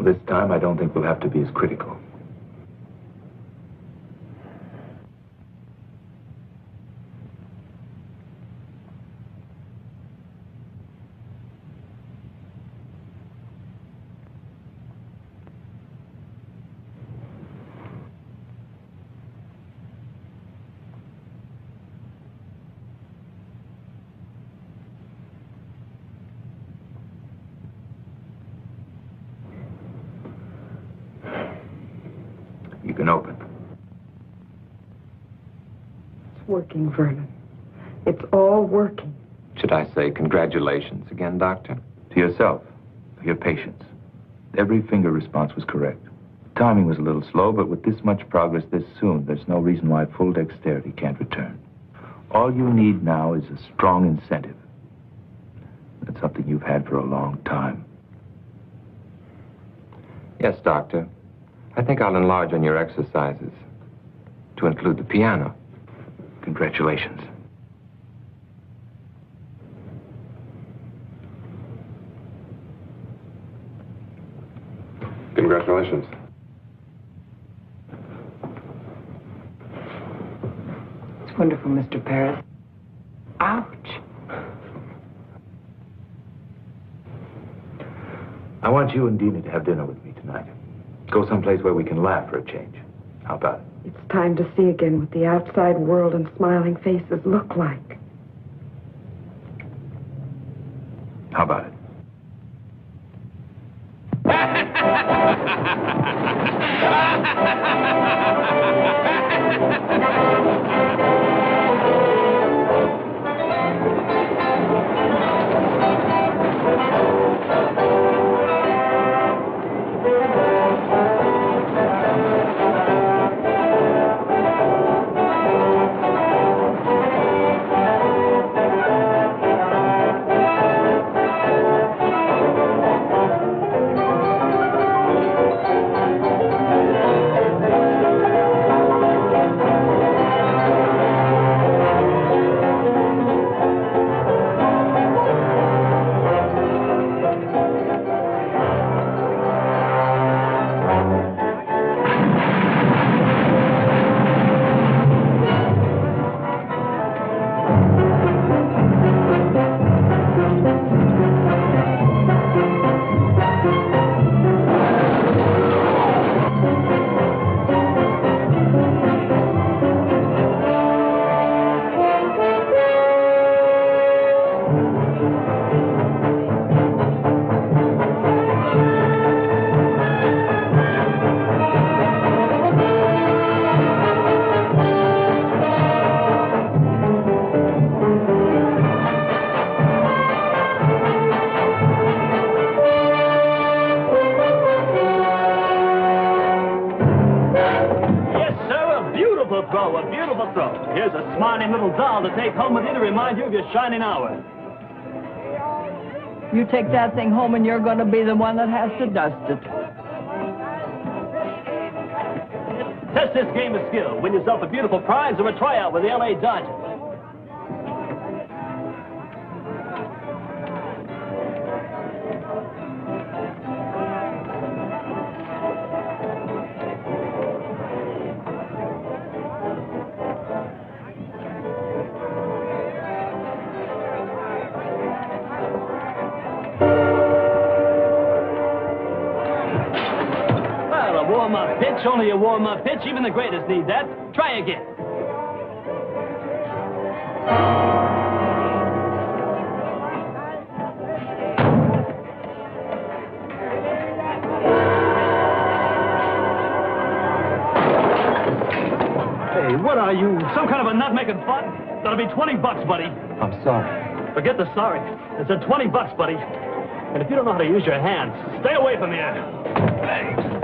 This time, I don't think we'll have to be as critical. You can open. It's working, Vernon. It's all working. Should I say congratulations again, Doctor? To yourself, for your patience. Every finger response was correct. Timing was a little slow, but with this much progress this soon, there's no reason why full dexterity can't return. All you need now is a strong incentive. That's something you've had for a long time. Yes, Doctor. I think I'll enlarge on your exercises to include the piano. Congratulations. Congratulations. It's wonderful, Mr. Paris. Ouch. I want you and Dina to have dinner with me tonight. Go someplace where we can laugh for a change. How about it? It's time to see again what the outside world and smiling faces look like. How about it? throw, a beautiful throw. Here's a smarting little doll to take home with you to remind you of your shining hour. You take that thing home and you're going to be the one that has to dust it. Test this game of skill. Win yourself a beautiful prize or a tryout with the L.A. Dodgers. Warm-up pitch, only a warm-up pitch. Even the greatest need that. Try again. Hey, what are you? Some kind of a nut-making fun? That'll be $20, buddy. I'm sorry. Forget the sorry. It's a $20, buddy. And if you don't know how to use your hands, stay away from here. Hey.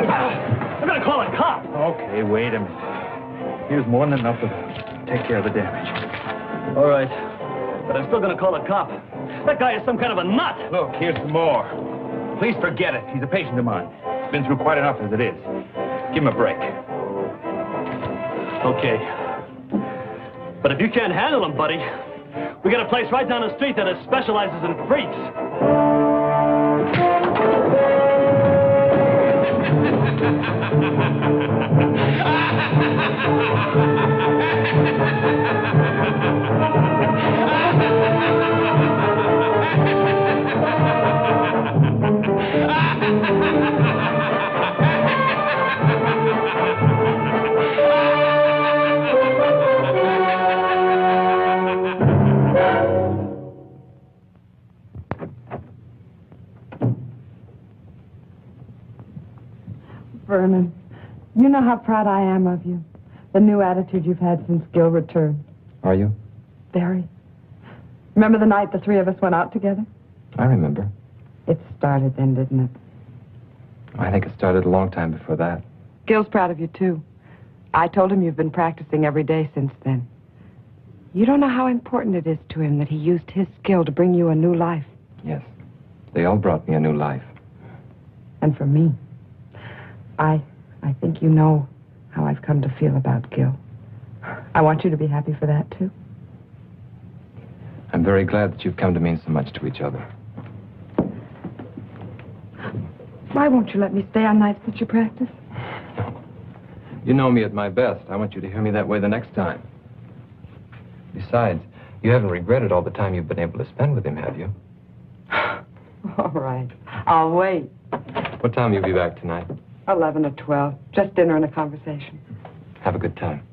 I'm gonna call a cop. Okay, wait a minute. Here's more than enough of that. Take care of the damage. All right. But I'm still gonna call a cop. That guy is some kind of a nut. Look, here's some more. Please forget it. He's a patient of mine. He's been through quite enough as it is. Give him a break. Okay. But if you can't handle him, buddy, we got a place right down the street that specializes in freaks. Vernon, you know how proud I am of you. The new attitude you've had since Gil returned. Are you? Very. Remember the night the three of us went out together? I remember. It started then, didn't it? I think it started a long time before that. Gil's proud of you, too. I told him you've been practicing every day since then. You don't know how important it is to him that he used his skill to bring you a new life. Yes. They all brought me a new life. And for me, I think you know how I've come to feel about Gil. I want you to be happy for that, too. I'm very glad that you've come to mean so much to each other. Why won't you let me stay on nights that you practice? You know me at my best. I want you to hear me that way the next time. Besides, you haven't regretted all the time you've been able to spend with him, have you? All right. I'll wait. What time will you be back tonight? 11 or 12. Just dinner and a conversation. Have a good time.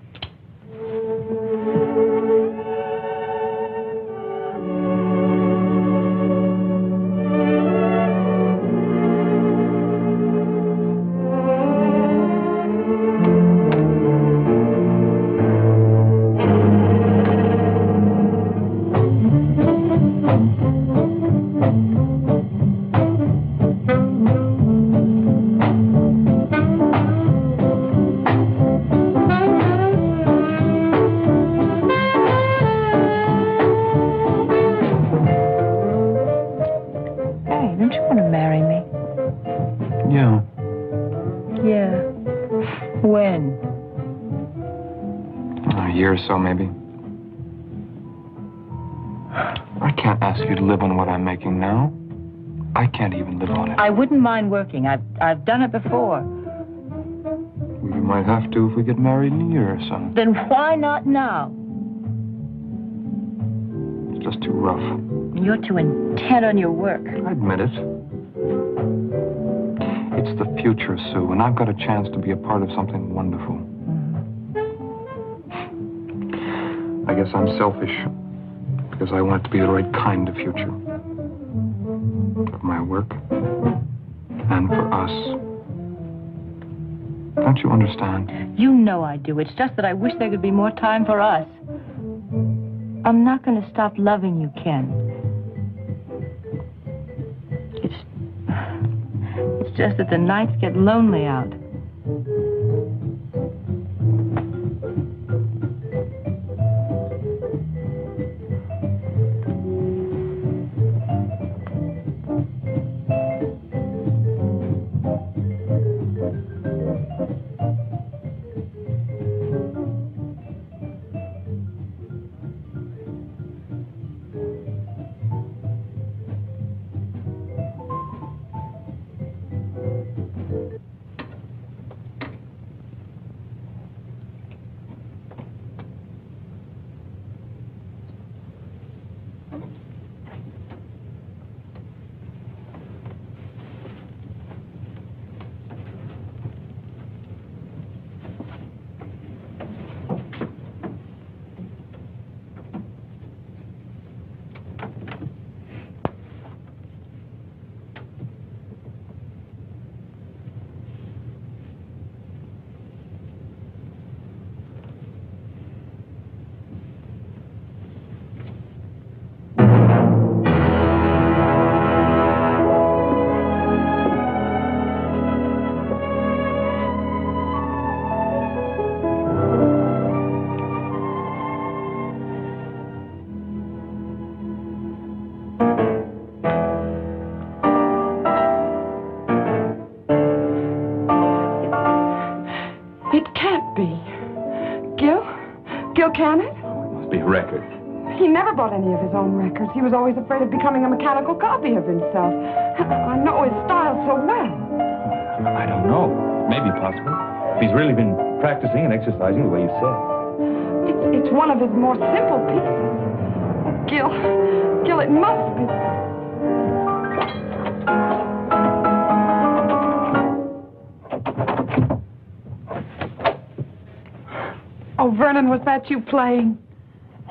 So maybe. I can't ask you to live on what I'm making now. I can't even live on it. I wouldn't mind working. I've done it before. We might have to if we get married in a year or so. Then why not now? It's just too rough. You're too intent on your work. I admit it. It's the future, Sue, and I've got a chance to be a part of something wonderful. I guess I'm selfish, because I want it to be the right kind of future. For my work, and for us. Don't you understand? You know I do. It's just that I wish there could be more time for us. I'm not going to stop loving you, Ken. It's just that the nights get lonely out. Can it? Oh, it must be a record. He never bought any of his own records. He was always afraid of becoming a mechanical copy of himself. I know his style so well. I don't know. Maybe possible. If he's really been practicing and exercising the way you said. It's one of his more simple pieces. Gil, it must be. Oh, Vernon, was that you playing?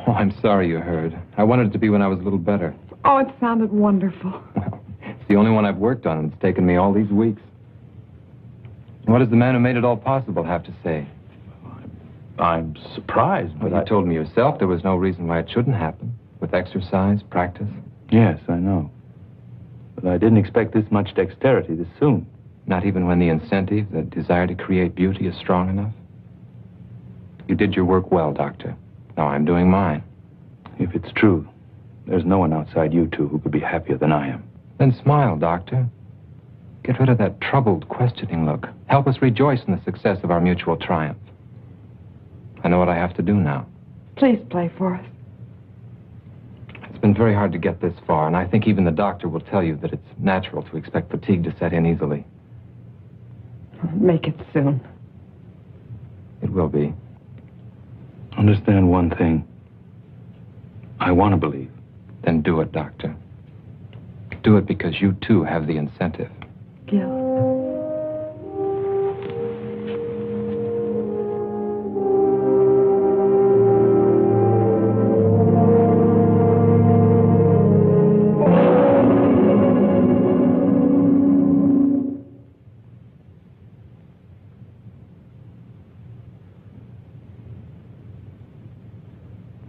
Oh, I'm sorry you heard. I wanted it to be when I was a little better. Oh, it sounded wonderful. Well, it's the only one I've worked on, and it's taken me all these weeks. What does the man who made it all possible have to say? I'm surprised, but Well, you told me yourself there was no reason why it shouldn't happen. With exercise, practice. Yes, I know. But I didn't expect this much dexterity this soon. Not even when the incentive, the desire to create beauty, is strong enough? You did your work well, Doctor. Now I'm doing mine. If it's true, there's no one outside you two who could be happier than I am. Then smile, Doctor. Get rid of that troubled, questioning look. Help us rejoice in the success of our mutual triumph. I know what I have to do now. Please play for us. It's been very hard to get this far, and I think even the doctor will tell you that it's natural to expect fatigue to set in easily. Make it soon. It will be. Understand one thing. I want to believe. Then do it, Doctor. Do it because you, too, have the incentive. Gil.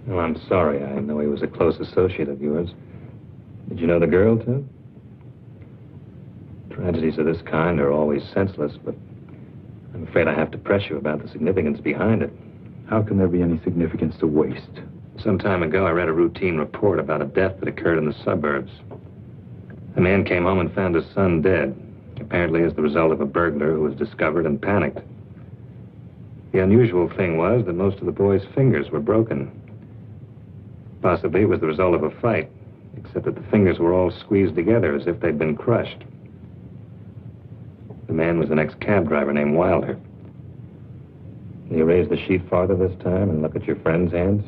Oh, I'm sorry. I know he was a close associate of yours. Did you know the girl, too? Tragedies of this kind are always senseless, but I'm afraid I have to press you about the significance behind it. How can there be any significance to waste? Some time ago, I read a routine report about a death that occurred in the suburbs. A man came home and found his son dead, apparently as the result of a burglar who was discovered and panicked. The unusual thing was that most of the boy's fingers were broken. Possibly it was the result of a fight, except that the fingers were all squeezed together as if they'd been crushed. The man was an ex-cab driver named Wilder. Can you raise the sheet farther this time and look at your friend's hands?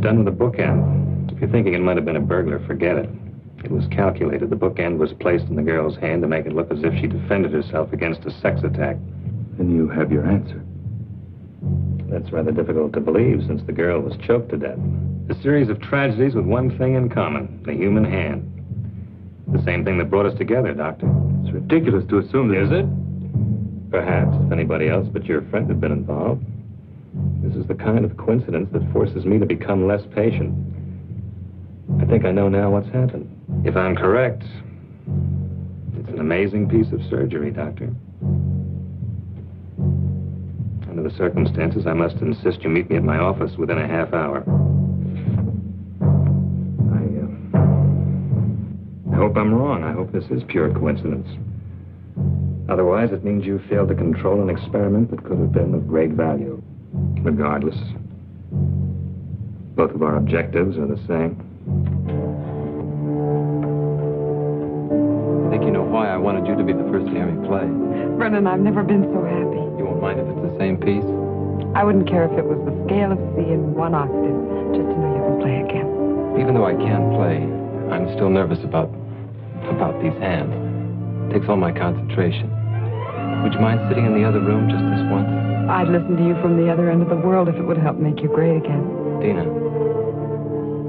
Done with a bookend. If you're thinking it might have been a burglar, forget it. It was calculated. The bookend was placed in the girl's hand to make it look as if she defended herself against a sex attack. Then you have your answer. That's rather difficult to believe, since the girl was choked to death. A series of tragedies with one thing in common, the human hand. The same thing that brought us together, Doctor. It's ridiculous to assume that... Is it? Perhaps, if anybody else but your friend had been involved. This is the kind of coincidence that forces me to become less patient. I think I know now what's happened. If I'm correct, it's an amazing piece of surgery, Doctor. Under the circumstances, I must insist you meet me at my office within a half hour. I hope I'm wrong. I hope this is pure coincidence. Otherwise, it means you failed to control an experiment that could have been of great value. Regardless, both of our objectives are the same. I think you know why I wanted you to be the first to hear me play. Brennan, I've never been so happy. You won't mind if it's the same piece? I wouldn't care if it was the scale of C in one octave, just to know you can play again. Even though I can play, I'm still nervous about these hands. It takes all my concentration. Would you mind sitting in the other room just this once? I'd listen to you from the other end of the world if it would help make you great again. Dina,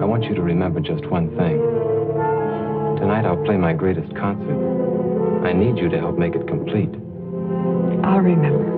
I want you to remember just one thing. Tonight I'll play my greatest concert. I need you to help make it complete. I'll remember.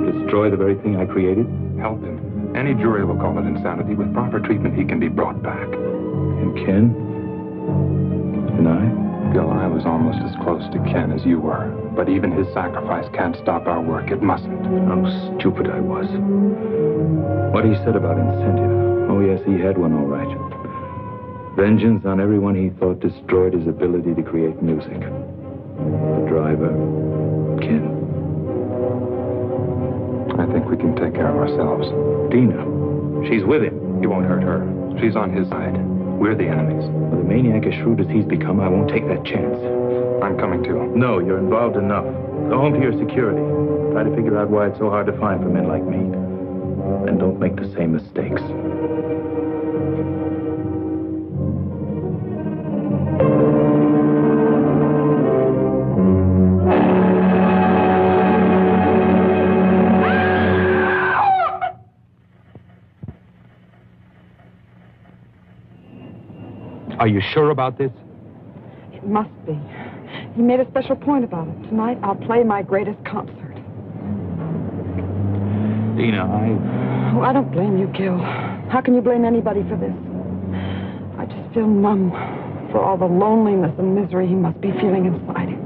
Destroy the very thing I created? Help him. Any jury will call it insanity. With proper treatment, he can be brought back. And Ken? And I? Gil, I was almost as close to Ken as you were. But even his sacrifice can't stop our work. It mustn't. How stupid I was. What he said about incentive. Oh, yes, he had one, all right. Vengeance on everyone he thought destroyed his ability to create music. The driver, Ken. I think we can take care of ourselves. Dina, she's with him. He won't hurt her. She's on his side. We're the enemies. With a maniac as shrewd as he's become, I won't take that chance. I'm coming too. No, you're involved enough. Go home to your security. Try to figure out why it's so hard to find for men like me. And don't make the same mistakes. Are you sure about this? It must be. He made a special point about it. Tonight, I'll play my greatest concert. Dina, Oh, I don't blame you, Gil. How can you blame anybody for this? I just feel numb for all the loneliness and misery he must be feeling inside him.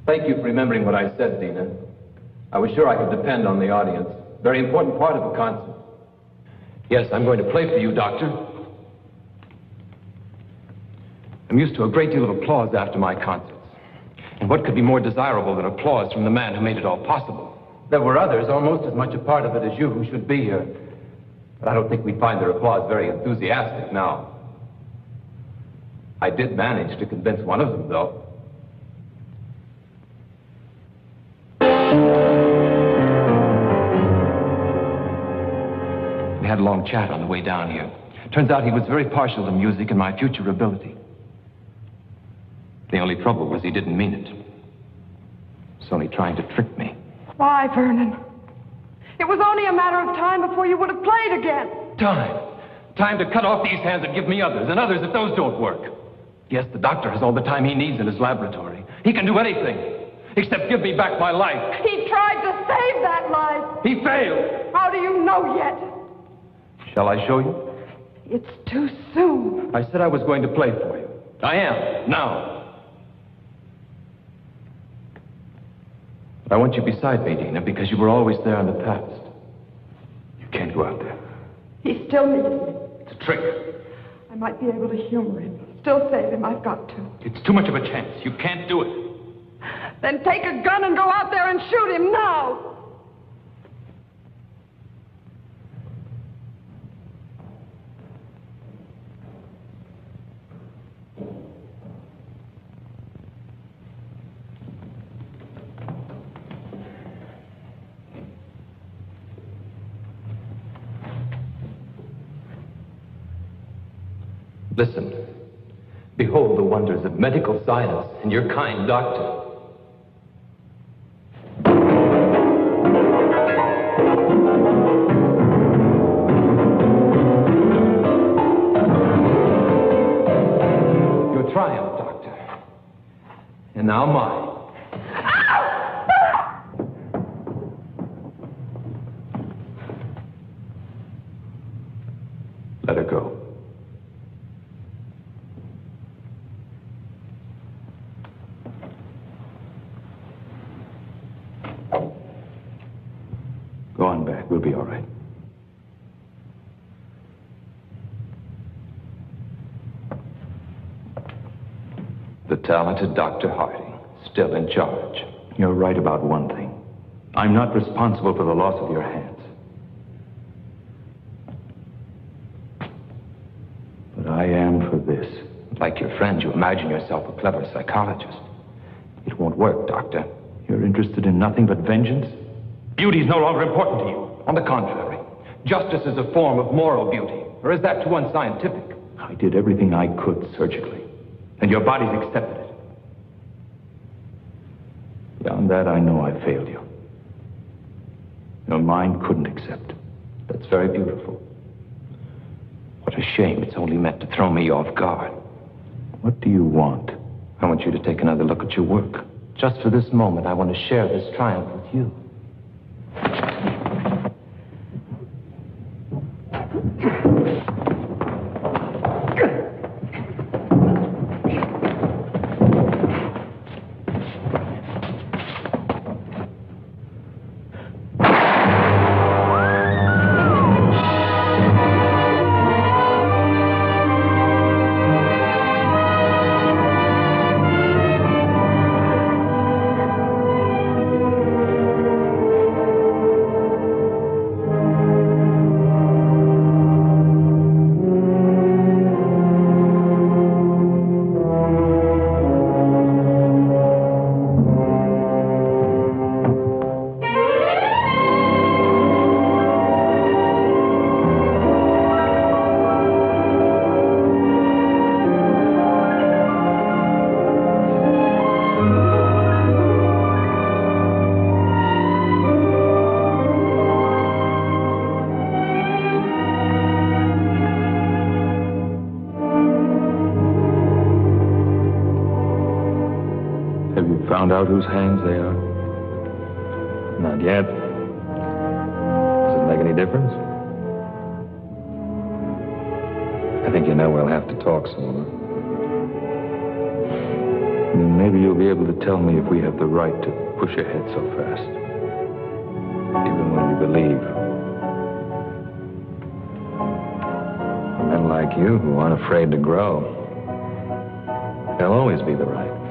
Thank you for remembering what I said, Dina. I was sure I could depend on the audience. Very important part of the concert. Yes, I'm going to play for you, Doctor. I'm used to a great deal of applause after my concerts. And what could be more desirable than applause from the man who made it all possible? There were others, almost as much a part of it as you, who should be here. But I don't think we'd find their applause very enthusiastic now. I did manage to convince one of them, though. We had a long chat on the way down here. Turns out he was very partial to music and my future ability. The only trouble was he didn't mean it. He was only trying to trick me. Why, Vernon? It was only a matter of time before you would have played again. Time. Time to cut off these hands and give me others, and others if those don't work. Yes, the doctor has all the time he needs in his laboratory. He can do anything, except give me back my life. He tried to save that life. He failed. How do you know yet? Shall I show you? It's too soon. I said I was going to play for you. I am, now. I want you beside me, Dina, because you were always there in the past. You can't go out there. He still needs me. It's a trick. I might be able to humor him. Still save him. I've got to. It's too much of a chance. You can't do it. Then take a gun and go out there and shoot him now. Listen. Behold the wonders of medical science and your kind doctor. Your triumph, Doctor. And now mine. Let her go. Go on back. We'll be all right. The talented Dr. Harding, still in charge. You're right about one thing. I'm not responsible for the loss of your hands. But I am for this. Like your friend, you imagine yourself a clever psychologist. It won't work, Doctor. You're interested in nothing but vengeance? Beauty is no longer important to you. On the contrary, justice is a form of moral beauty. Or is that too unscientific? I did everything I could surgically, and your body's accepted it. Beyond that, I know I failed you. Your mind couldn't accept. That's very beautiful. What a shame it's only meant to throw me off guard. What do you want? I want you to take another look at your work. Just for this moment, I want to share this triumph with you. Found out whose hands they are? Not yet. Does it make any difference? I think you know we'll have to talk some more. Then maybe you'll be able to tell me if we have the right to push ahead so fast. Even when we believe. Men like you who aren't afraid to grow, they'll always be the right.